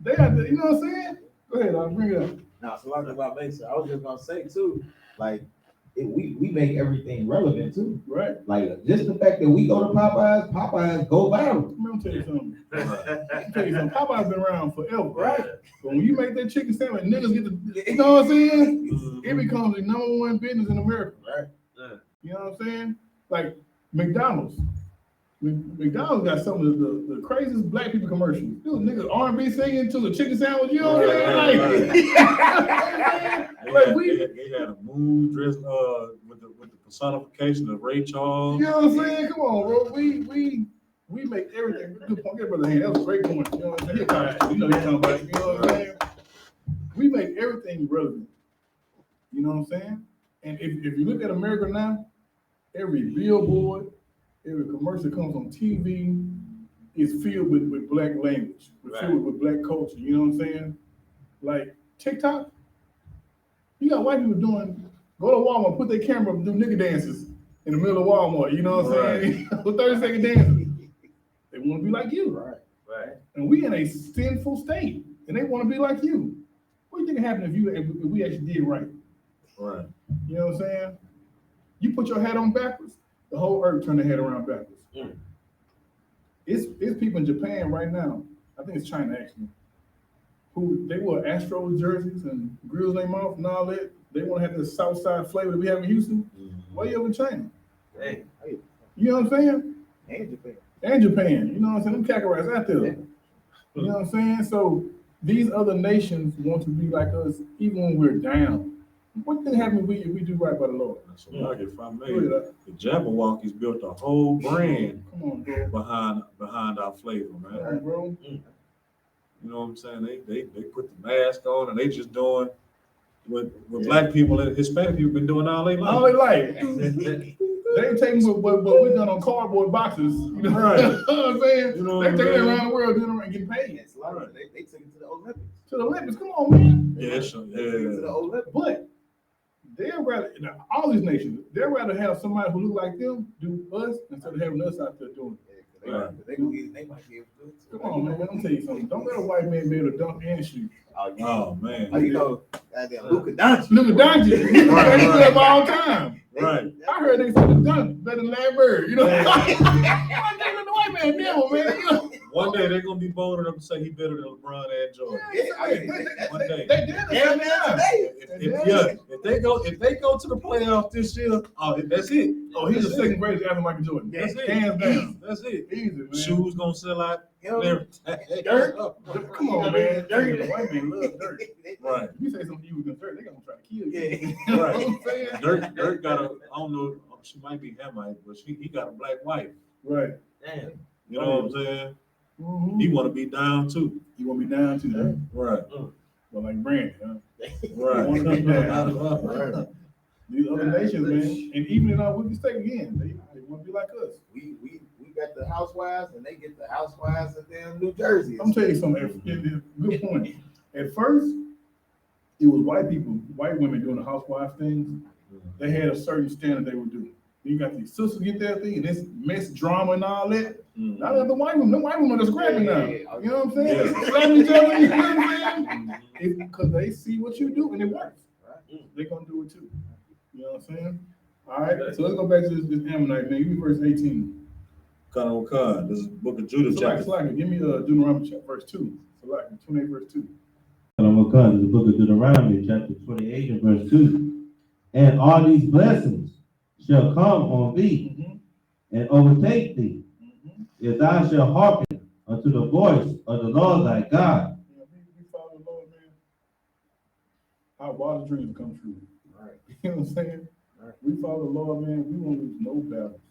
they are, you know what I'm saying? Go ahead, I'll bring it up. Now, so long about makes I was just gonna say too, like we make everything relevant too. Right. Like just the fact that we go to Popeyes go viral. Let me tell you something. Popeye's been around forever, right? But when you make that chicken sandwich, niggas get the, you know what I'm saying? It becomes the #1 business in America, right? Yeah. You know what I'm saying? Like McDonald's. McDonald's got some of the craziest black people commercials. Dude, niggas R&B singing to the chicken sandwich. You know what I'm saying? They had a moon dress with the personification of Ray Charles. You know what I'm saying? Come on, bro. We make everything. Good point. Give brother hand. That was a great point. You know what I'm saying? You know what you're talking about. You know what I'm saying? We make everything relevant. You know what I'm saying? And if you look at America now, every billboard, every commercial that comes on TV is filled with black language, filled with black culture. You know what I'm saying? Like TikTok, you got white people go to Walmart, put their camera up, do nigga dances in the middle of Walmart. You know what I'm saying? With 30-second dances. They want to be like you. Right. And we in a sinful state, and they want to be like you. What do you think would happen if we actually did right? Right. You know what I'm saying? You put your hat on backwards, the whole earth turn their head around backwards. Mm. It's people in Japan right now, I think it's China actually, who they wear Astro jerseys and grills in their mouth and all that. They want to have this South Side flavor that we have in Houston. Why you over in China? Hey. You know what I'm saying? And Japan. And Japan. You know what I'm saying? Them cackarats out there. Yeah. You know what I'm saying? So these other nations want to be like us even when we're down. What thing happen if we do right by the Lord? So like if I may, Look at that. the Jabberwockies built a whole brand Come on, bro. behind our flavor, man. Come on, bro. You know what I'm saying? They put the mask on and they just doing what black people and Hispanic people been doing all their life. All they like. They ain't taking what we done on cardboard boxes. You know, Right. You know what I'm saying? You know they what take I'm it saying? around the world doing it and getting paid. Yes, like, they took it to the Olympics. To the Olympics, come on, man. Yeah, They took it to the Olympics. But they'd rather, all these nations, they'd rather have somebody who look like them do us instead of having us out there doing it. They might be able to do it too. Come on, man. Let me tell you something. Don't let a white man be able to dunk and shoot. Oh man. You know, goddamn Luka Doncic. Look at Doncic. He do that all the time. Right. I heard they said the dunk better than Larry Bird. You know, I can't let the white man devil, man. You know? One day they're gonna be bold enough to say he better than LeBron and Jordan. One day. They did it. If they go to the playoffs this year, that's it. Oh, he's the second greatest after Michael Jordan. That's it. Hands down. That's it. Easy, man. Shoes gonna sell out. Dirt. Come on, man. The white man love dirt. Right. If you say something you dirt, they're gonna try to kill you. Yeah. You know what I'm saying? Dirt got I don't know, she might be Hamite, but he got a black wife. Right. Damn. You know what I'm saying? Mm-hmm. He want to be down too. You want me down too, huh? Right. Well, like Brandon, huh? Right. You wanna be down. Right. These other nations, man, and even in our wicked state again, they want to be like us. We got the housewives and they get the housewives of damn New Jersey. I'm telling you something. Good point. At first, it was white women doing the housewife things. They had a certain standard they would do. You got these sisters get their thing, and this mess drama and all that. Now that the white women are scrapping now. You know what I'm saying? Yeah. Slapping each other, you know what I'm saying? Because they see what you do and it works. They're gonna do it too. You know what I'm saying? All right, so let's go back to this Ammonite, man. Give me verse 18. Khan, this is Book of Judith, chapter. Slack, give me Deuteronomy chapter verse 2. Slack, 28 verse 2. This is the book of Deuteronomy, chapter 28 and verse 2. And all these blessings shall come on thee and overtake thee, if thou shalt hearken unto the voice of the Lord thy God. You know, we follow the Lord, man. Our wildest dreams come true. Right. You know what I'm saying? Right. We follow the Lord, man. We won't lose no battles.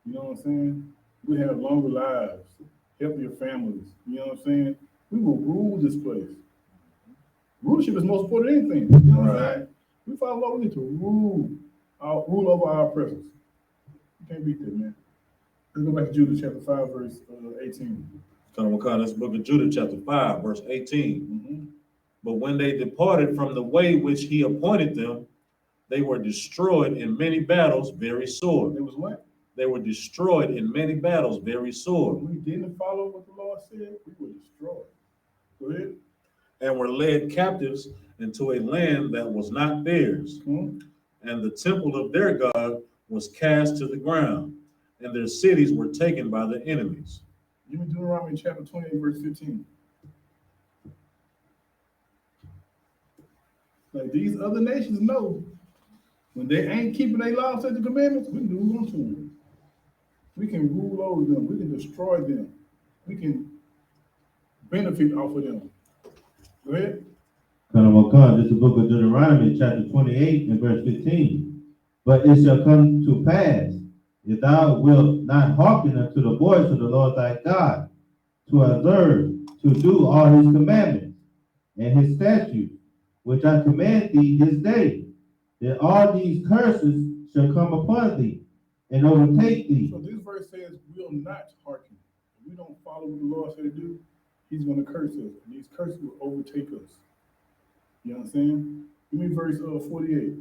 You know what I'm saying? We have longer lives, healthier families. You know what I'm saying? We will rule this place. Rulership is most important than anything. You know what I'm saying? We follow the Lord, we need to rule over our oppressors. You can't beat that, man. Let's go back to Judith chapter 5, verse 18. Khan, this is Book of Judith, chapter 5, verse 18. But when they departed from the way which he appointed them, they were destroyed in many battles, very sore. It was what? They were destroyed in many battles, very sore. When we didn't follow what the Lord said, we were destroyed. Go ahead. And were led captives into a land that was not theirs. And the temple of their God was cast to the ground, and their cities were taken by the enemies. Give me Deuteronomy chapter 28, verse 15. Like these other nations know when they ain't keeping their laws, statutes, and commandments, we can do what we want to them. We can rule over them. We can destroy them. We can benefit off of them. Go ahead. This is the book of Deuteronomy, chapter 28 and verse 15. But it shall come to pass, if thou wilt not hearken unto the voice of the Lord thy God, to observe, to do all his commandments and his statutes, which I command thee this day, that all these curses shall come upon thee and overtake thee. So this verse says, we'll not hearken. If we don't follow what the Lord said to do, he's going to curse us. And these curses will overtake us. You know what I'm saying? Give me verse 48.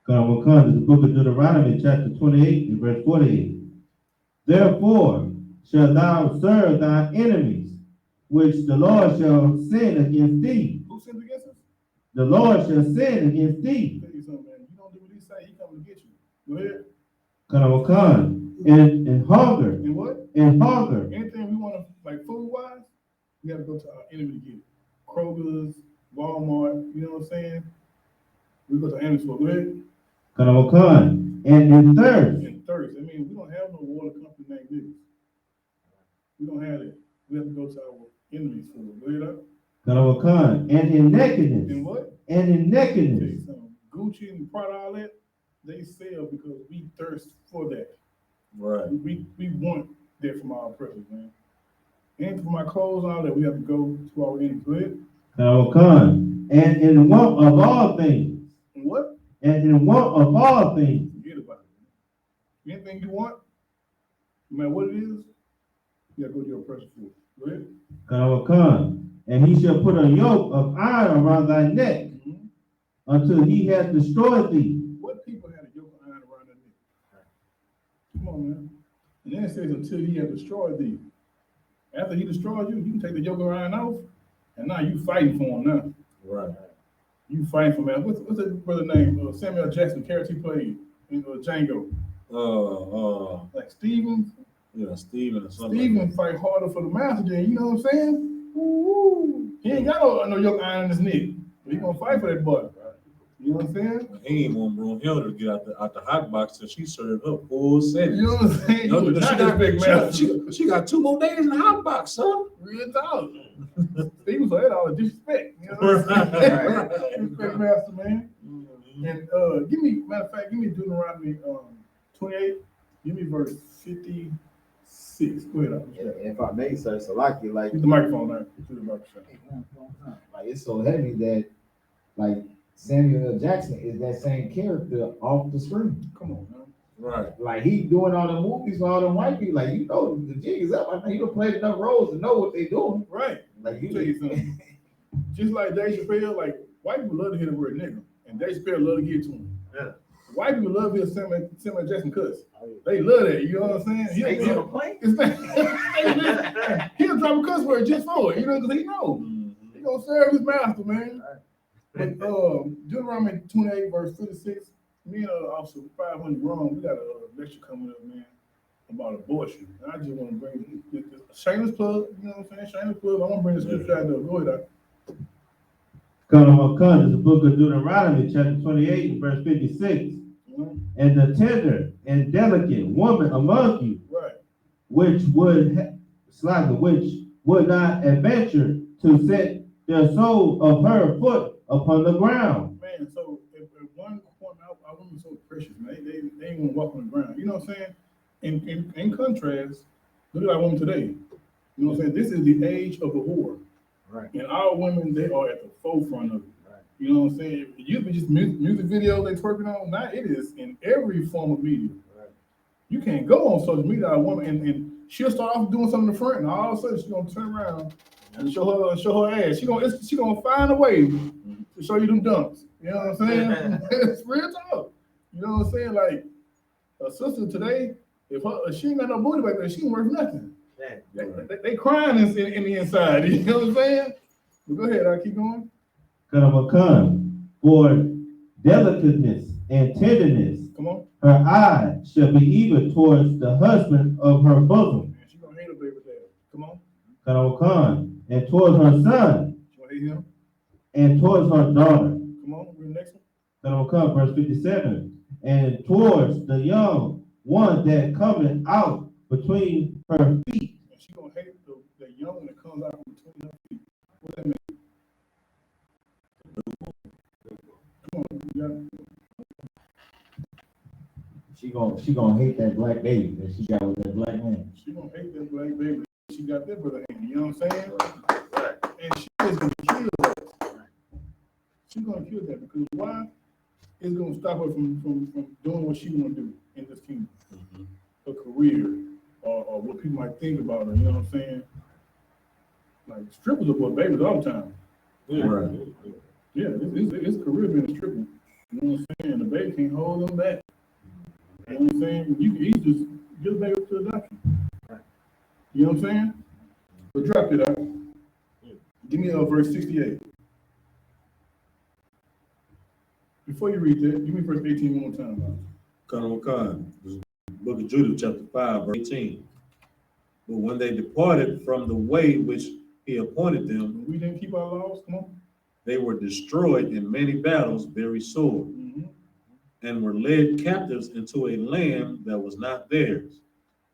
This is the book of Deuteronomy, chapter 28 and verse 48. Therefore shalt thou serve thine enemies, which the Lord shall send against thee. Who sins against us? The Lord shall send against thee. I'll tell you something, man. You don't do what he say, he coming to get you. Go ahead. And hunger. And what? And hunger. Anything we want to, like food-wise, we got to go to our enemy to get it. Kroger's, Walmart, you know what I'm saying? We go to enemies for. Go ahead. And in thirst. And thirst. I mean, we don't have no water company named this. We don't have it. We have to go to our enemies for it. Go ahead. And in nakedness. And what? And in I'll tell nakedness. you something. Gucci and Prada, all that, they sell because we thirst for that. Right. We want that from our oppressors, man. And for my clothes and all that, we have to go to our enemies. Go ahead. And in want of all things. And what? And in want of all things. Forget about it. Anything you want, no matter what it is, you gotta go to your oppressor for it. Go ahead. And he shall put a yoke of iron around thy neck until he hath destroyed thee. What people had a yoke of iron around their neck? Come on, man. And then it says until he has destroyed thee. After he destroyed you, you can take the yoke of iron off, and now you fighting for him now. Right. You fighting for man. What's that brother name? Samuel Jackson, character he played in Django. Like Steven. Yeah, Steven or something. Steven fight harder for the master than, you know what I'm saying? Ooh. He ain't got no yoke iron in his neck. But he gonna fight for that boy. You know what I'm saying? He ain't want Brunhilde to get out the hot box till she served her full sentence. You know what I'm saying? You know, Not this big man. she got 2 more days in the hot box, son. Real talk. Steven for that all the disrespect. You know what I'm saying? Respect master, man. And matter of fact, give me Deuteronomy 28. Give me verse 56. Go ahead. If I may, sir, so like Get the microphone out. Like it's so heavy that like Samuel L. Jackson is that same character off the screen. Come on, man. Right. Like he doing all the movies for all the white people. Like, you know, the jig is up. I think you done played enough roles to know what they doing. Right. Like Tell you something. Just like Dave Chappelle, like white people love to hear the word nigga, and Dave Chappelle love to get to him. Yeah. White people love to hear Samuel Jackson cuss. They love that. You know what I'm saying? He'll drop a cuss word just for it. You know, because he knows he gonna serve his master, man. But Deuteronomy 28 verse 56. Me and Officer 500 wrong. We got a lecture coming up, man, about abortion. And I just want to bring this shameless plug. You know what I'm saying? Shameless plug. I want to bring the scripture out there. Go ahead. Is the book of Deuteronomy, chapter 28, and verse 56. And the tender and delicate woman among you, Right, which would not adventure to set the sole of her foot upon the ground. man. So at one point, our women so precious, man. They ain't want to walk on the ground. You know what I'm saying? In contrast, look at our women today. You know what I'm saying? This is the age of the whore. Right. And our women, they are at the forefront of it. Right. You know what I'm saying? It used to be just music videos they twerking on. Now it is in every form of media. Right. You can't go on social media, a woman, and she'll start off doing something in the front, and all of a sudden she's gonna turn around and show her ass. She gonna find a way to show you them dumps. You know what I'm saying? It's real talk. You know what I'm saying? Like a sister today, if she ain't got no booty back there, she ain't worth nothing. They crying in the inside. You know what I'm saying? But go ahead, I'll keep going. For delicateness and tenderness, Come on. her eye shall be even towards the husband of her bosom. Man, she gonna hate her baby daddy. Come on. and towards her son, You want to hate him? and towards her daughter. Come on, read the next one. Verse 57. And towards the young one that cometh out between her feet. And she's going to hate the young one that comes out between her feet. What that mean? Come on, you She gonna hate that black baby that she got with that black man. She gonna hate that black baby. She got that brother hand. You know what I'm saying? Right. And she is gonna kill that. She's gonna kill that because why? It's gonna stop her from doing what she wanna do in this kingdom. Her career or what people might think about her. You know what I'm saying? Like strippers are for babies all the time. Yeah. Right. Yeah, it's career being a stripper. You know what I'm saying? The baby can't hold them back. You know what I'm saying? You can easily just get a baby up to adoption. You know what I'm saying? But drop it out. Give me verse 68. Before you read that, give me verse 18 one more time. Book of Judith, chapter 5, verse 18. But when they departed from the way which he appointed them, When we didn't keep our laws, come on. they were destroyed in many battles very sore, and were led captives into a land that was not theirs.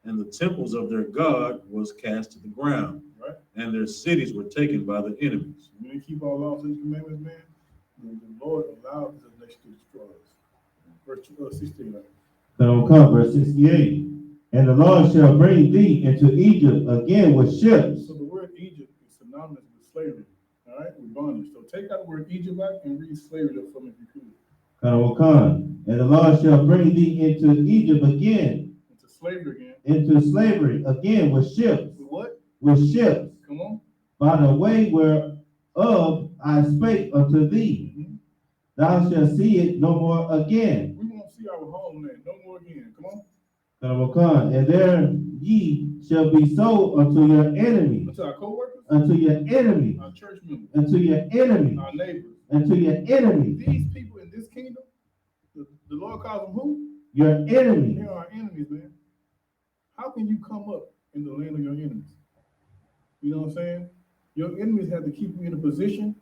And the temples of their God was cast to the ground, Right. and their cities were taken by the enemies. We didn't keep our laws and commandments, man. The Lord allowed the nation to destroy us. Verse 16. Verse 68. And the Lord shall bring thee into Egypt again with ships. So the word Egypt is synonymous with slavery, all right, with bondage. So take out the word Egypt out and read slavery up from it if you could. And the Lord shall bring thee into Egypt again. Into slavery again. Into slavery again with ships. With what? With ships. Come on. By the way whereof I spake unto thee. Thou shalt see it no more again. We won't see our homeland no more again. Come on. And there ye shall be sold unto your enemies. Unto our co-workers. Unto your enemies. Our church members. Unto your enemies. Our neighbors. Unto your enemies. These people in this kingdom, the Lord calls them who? Your enemies. They are our enemies, man. How can you come up in the land of your enemies? You know what I'm saying? Your enemies have to keep you in a position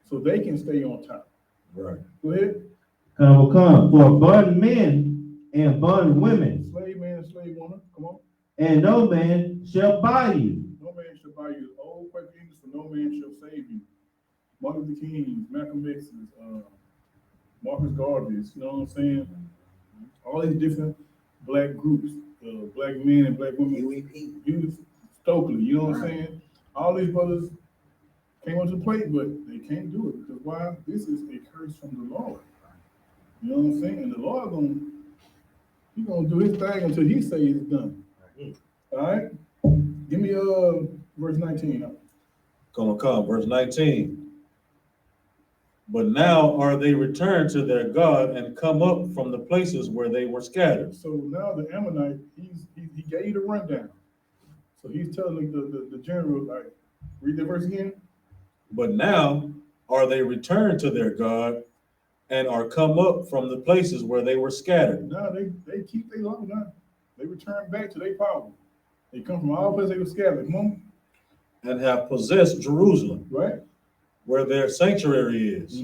so they can stay on top. Right. Go ahead. For bond men and bond women. Slave man and slave woman. Come on. And no man shall buy you. No man shall buy you. Old Quaker English, for no man shall save you. Martin Luther King, Malcolm X's, Marcus Garvey's, you know what I'm saying? All these different black groups, black men and black women. Judith Stokely, you know what I'm saying? All these brothers came onto the plate, but they can't do it because why? This is a curse from the Lord. You know what I'm saying? And the Lord He's gonna do his thing until he says it's done. All right? Give me verse 19. Verse 19. But now are they returned to their God and come up from the places where they were scattered. So now the Ammonite, he gave you the rundown. So he's telling the general, like, read the verse again. But now are they returned to their God and are come up from the places where they were scattered. Now they keep their law now. They return back to their power. They come from all places they were scattered. Come on. And have possessed Jerusalem, Right. where their sanctuary is,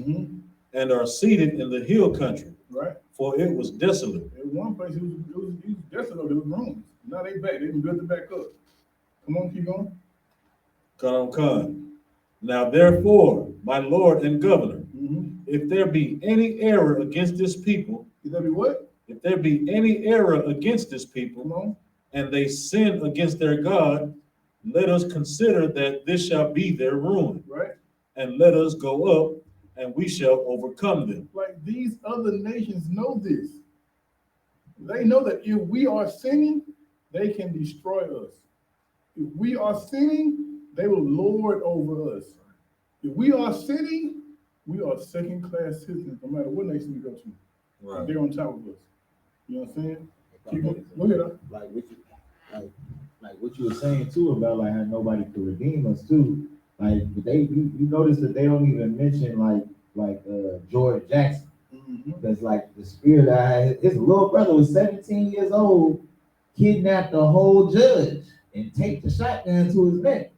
and are seated in the hill country, Right. for it was desolate. At one place it was desolate. It was ruins. Now they back. They can build it back up. Come on, keep going. Now therefore, my Lord and Governor, if there be any error against this people, Is that be what? if there be any error against this people, Come on. and they sin against their God, let us consider that this shall be their ruin, Right. and let us go up, and we shall overcome them. Like these other nations know this. They know that if we are sinning, they can destroy us. If we are sinning, they will lord over us. If we are sinning, we are second-class citizens, no matter what nation we go to. Right. They're on top of us. You know what I'm saying? Keep going. Go ahead. Like what you were saying too about like how nobody could redeem us too. Like you notice that they don't even mention like George Jackson. Because like the spirit his little brother was 17 years old, kidnapped a whole judge and taped the shotgun to his neck.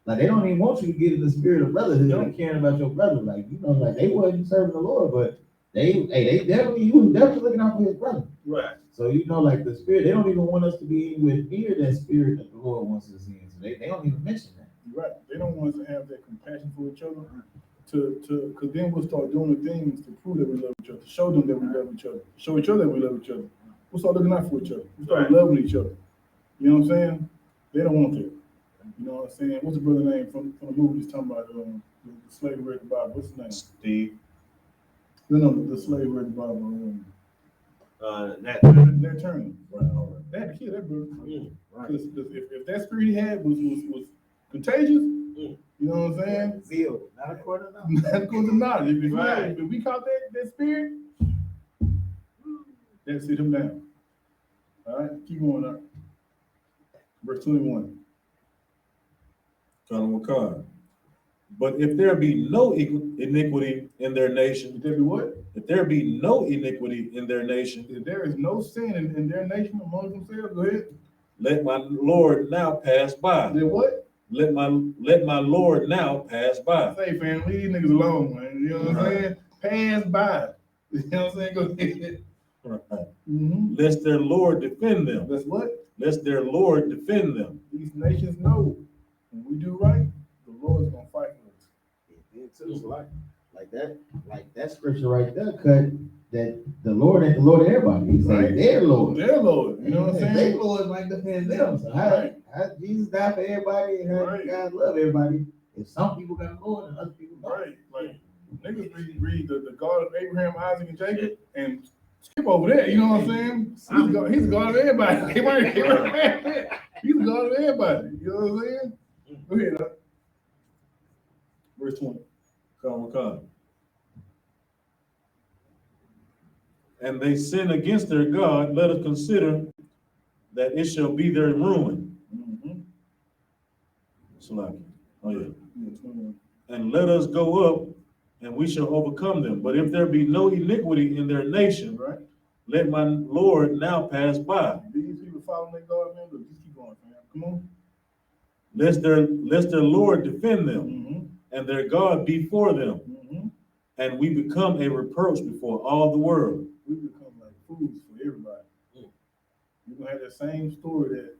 Like they don't even want you to get in the spirit of brotherhood and caring about your brother. Like, you know, like they wasn't serving the Lord, but they definitely, you was definitely looking out for his brother. Right. So, you know, like the spirit, they don't even want us to be anywhere near that spirit that the Lord wants us in. So they don't even mention that. Right. They don't want us to have that compassion for each other. Because then we'll start doing the things to prove that we love each other, to show them that we love each other, show each other that we love each other. We'll start looking out for each other. We'll start loving each other. You know what I'm saying? They don't want that. You know what I'm saying? What's the brother name from the movie he's talking about? The slave who read the Bible. What's his name? Steve. No, the slave who read the Bible. That Nat Turner. Right. They had to kill that brother. Right. Because if that spirit he had was contagious, you know what I'm saying? Zeal, not according to knowledge. Not according to knowledge. Right. If we caught that spirit, that sit him down. All right, keep going up. Verse 21. But if there be no iniquity in their nation, If there be what? if there be no iniquity in their nation, If there is no sin in their nation among themselves, go ahead. let my Lord now pass by. Then what? Let my Lord now pass by. Say, fam, leave these niggas alone, man. You know what I'm saying? Pass by. You know what I'm saying? Go ahead. Right. Mm-hmm. Lest their Lord defend them. That's what? Lest their Lord defend them. These nations know when we do right, the Lord's gonna fight for us. It too. So like that Scripture right there cut that the Lord ain't the Lord of everybody. He said Right. their Lord. Their Lord. You know what I'm saying? Their Lord might defend them. So how Right. Jesus died for everybody and how Right. God love everybody. If some people got a Lord and other people don't. Right. Like niggas read the God of Abraham, Isaac, and Jacob and skip over there. You know what I'm saying? He's the God of everybody. He's the God of everybody. You know what I'm saying? Go ahead. Verse 20. Come. And they sin against their God, let us consider that it shall be their ruin. Mm-hmm. Salaki. Oh yeah. Yeah, 21. And let us go up, and we shall overcome them. But if there be no iniquity in their nation, Right. let my Lord now pass by. These people following their God, man. Look, just keep going, fam. Come on. Lest their Lord defend them, Mm-hmm. and their God be for them, Mm-hmm. and we become a reproach before all the world. We become like fools for everybody. We're gonna have that same story that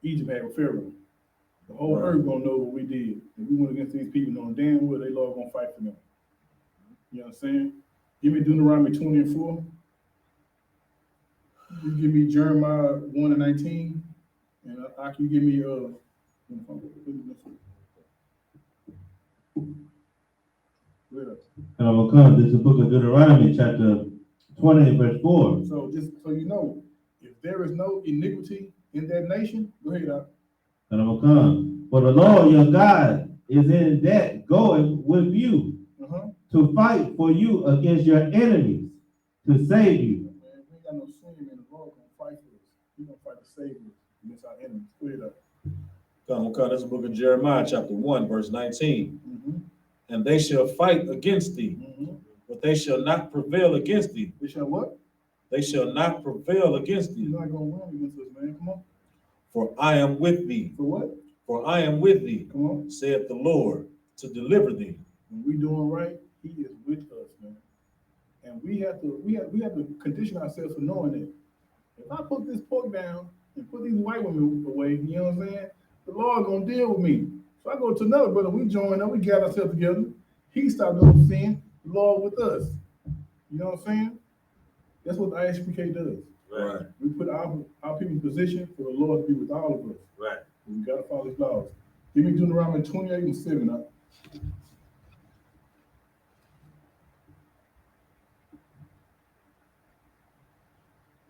Egypt had with Pharaoh. The whole Right. earth gonna know what we did. If we went against these people, knowing damn well they Lord gonna fight for them. You know what I'm saying? Give me Deuteronomy 20 and 4. You give me Jeremiah 1 and 19. And I can give me And I will come. This is the book of Deuteronomy, chapter 20 and verse 4. So just so you know, if there is no iniquity in that nation, go ahead. And I will come. For the Lord your God is in that going with you to fight for you against your enemies, to save you. Man, we ain't got no sin, man. The Lord gonna fight for us. He's gonna fight to save us against our enemies. Go ahead. Come. This is the book of Jeremiah, chapter 1, verse 19. Mm-hmm. And they shall fight against thee, but they shall not prevail against thee. They shall what? They shall not prevail against thee. You're not gonna win against us, man. Come on. For I am with thee. For what? For I am with thee, Come on. saith the Lord, to deliver thee. When we doing right, He is with us, man. And we have to condition ourselves for knowing that if I put this pork down and put these white women away, you know what I'm saying? The Lord gonna deal with me. So I go to another brother, we join up, we gather ourselves together. He stopped doing sin, the Lord with us. You know what I'm saying? That's what the I.S.U.P.K does. Right. We put our people in position for the Lord to be with all of us. Right. We gotta follow His laws. Give me Deuteronomy 28 and 7 now.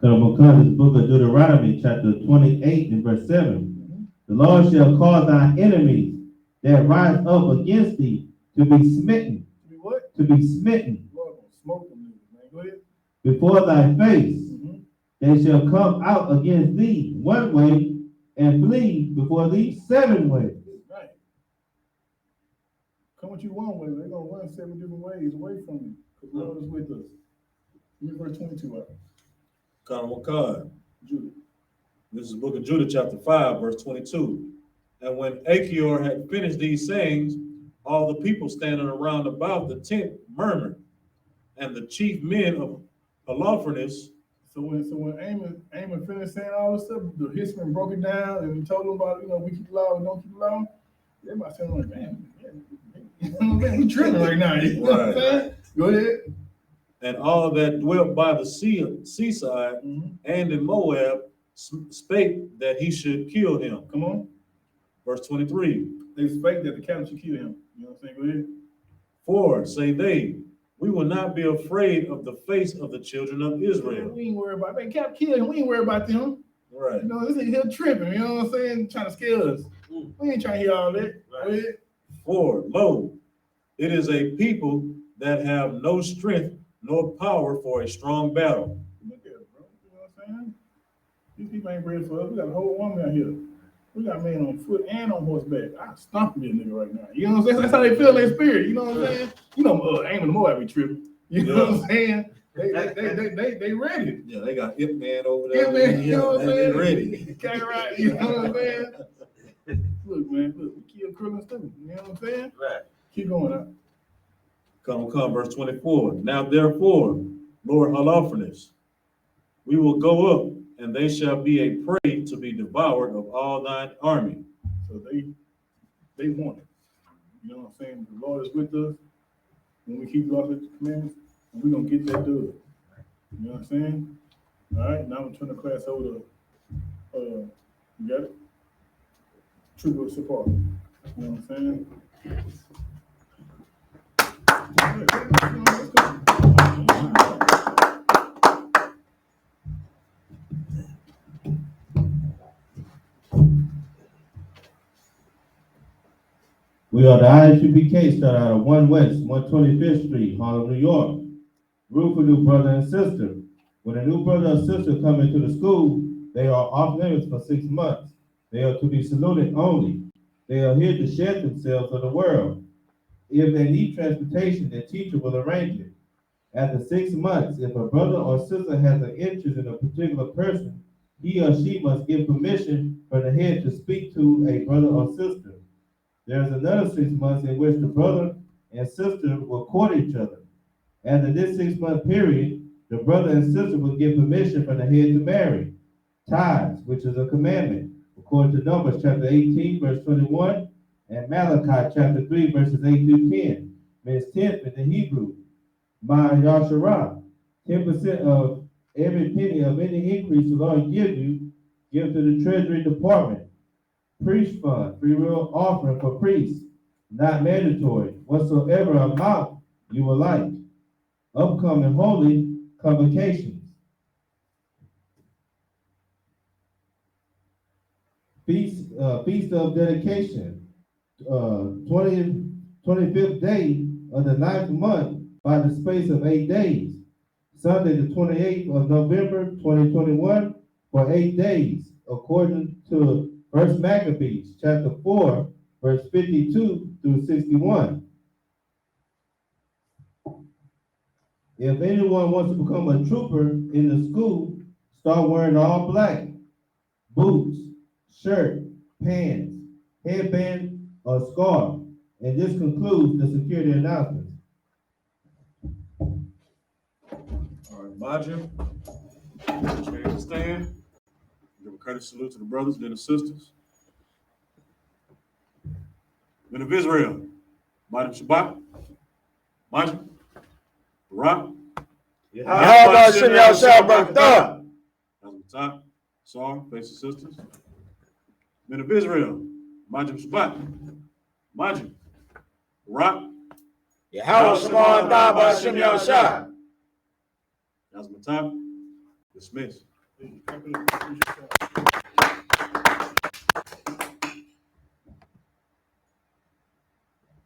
Come this book of Deuteronomy, chapter 28 and verse 7. The Lord shall cause thy enemies that rise up against thee to be smitten. To be what? To be smitten. The Lord gonna smoke them niggas, man. Go ahead. Before thy face. They shall come out against thee one way and flee before thee 7 ways. Right. Come with you one way, they're gonna run 7 different ways away from you. Because the Lord is with us. Give me verse 22 out. Come. Judith. This is the book of Judith, chapter 5, verse 22. And when Achior had finished these sayings, all the people standing around about the tent murmured, and the chief men of Holofernes. So when Amos finished saying all this stuff, the history broke it down and he told them about, we keep the law and don't keep the law. Everybody saying like, man, you know what I'm saying? He's tripping right now. You know what I'm saying? Go ahead. And all that dwelt by the seaside and in Moab spake that he should kill him. Come on. Verse 23. They spake that the captain should kill him. You know what I'm saying? Go ahead. For, say they, we will not be afraid of the face of the children of Israel. We ain't worried about, man, Cap kill him. We ain't worried about them. Right. This nigga here tripping, you know what I'm saying? Trying to scare us. We ain't trying to hear all that. Right. For, lo, it is a people that have no strength nor power for a strong battle. Look at it, bro. You know what I'm saying? These people ain't ready for us. We got a whole woman out here. We got a man on foot and on horseback. I stomp me a nigga right now. You know what I'm saying? That's how they feel their spirit. You know what I'm saying? Aim in the Moab be tripping. You know what I'm saying? They ready. Yeah, they got Ip Man over there. Man, you know what I'm saying? They ready. Okay, right. You know what I'm saying? Look, man, we kill criminals too. You know what I'm saying? Right. Keep going up. Come, verse 24. Now therefore, Lord Holofernes, we will go up, and they shall be a prey to be devoured of all thine army. So they want it. You know what I'm saying? The Lord is with us when we keep God's commandments, and we're gonna get that done. You know what I'm saying? All right, now I'm gonna turn the class over to you got it? True support. You know what I'm saying? We are the I.S.U.P.K, start out of 1 West, 125th Street, Harlem, New York. Room for new brother and sister. When a new brother or sister come into the school, they are off limits for 6 months. They are to be saluted only. They are here to shed themselves of the world. If they need transportation, the teacher will arrange it. After 6 months, if a brother or sister has an interest in a particular person, he or she must give permission from the head to speak to a brother or sister. There is another 6 months in which the brother and sister will court each other. After this 6 month period, the brother and sister will give permission from the head to marry. Tithes, which is a commandment, according to Numbers chapter 18, verse 21, and Malachi chapter 3, verses 8 through 10, means 10th in the Hebrew. My Yasharah, 10% of every penny of any increase the Lord gives you, give to the Treasury Department. Priest fund, free will offering for priests, not mandatory, whatsoever amount you will like. Upcoming holy convocations. Feast of dedication, 25th day of the 9th month by the space of 8 days. Sunday the 28th of November 2021 for 8 days, according to 1 Maccabees chapter 4, verse 52 through 61. If anyone wants to become a trooper in the school, start wearing all black, boots, shirt, pants, headband, or scarf. And this concludes the security announcements. All right, Majim, change the stand. Give a courteous salute to the brothers and the sisters. Men of Israel, Majim Shabbat, Majim, Barak, Yahweh Shem Yahshua Barakatah. That's the top. Sar, face the sisters. Men of Israel, Majim Shabbat, Majim, Barak, Yahweh Shem Yahshua. That's my top. Dismiss. Appreciate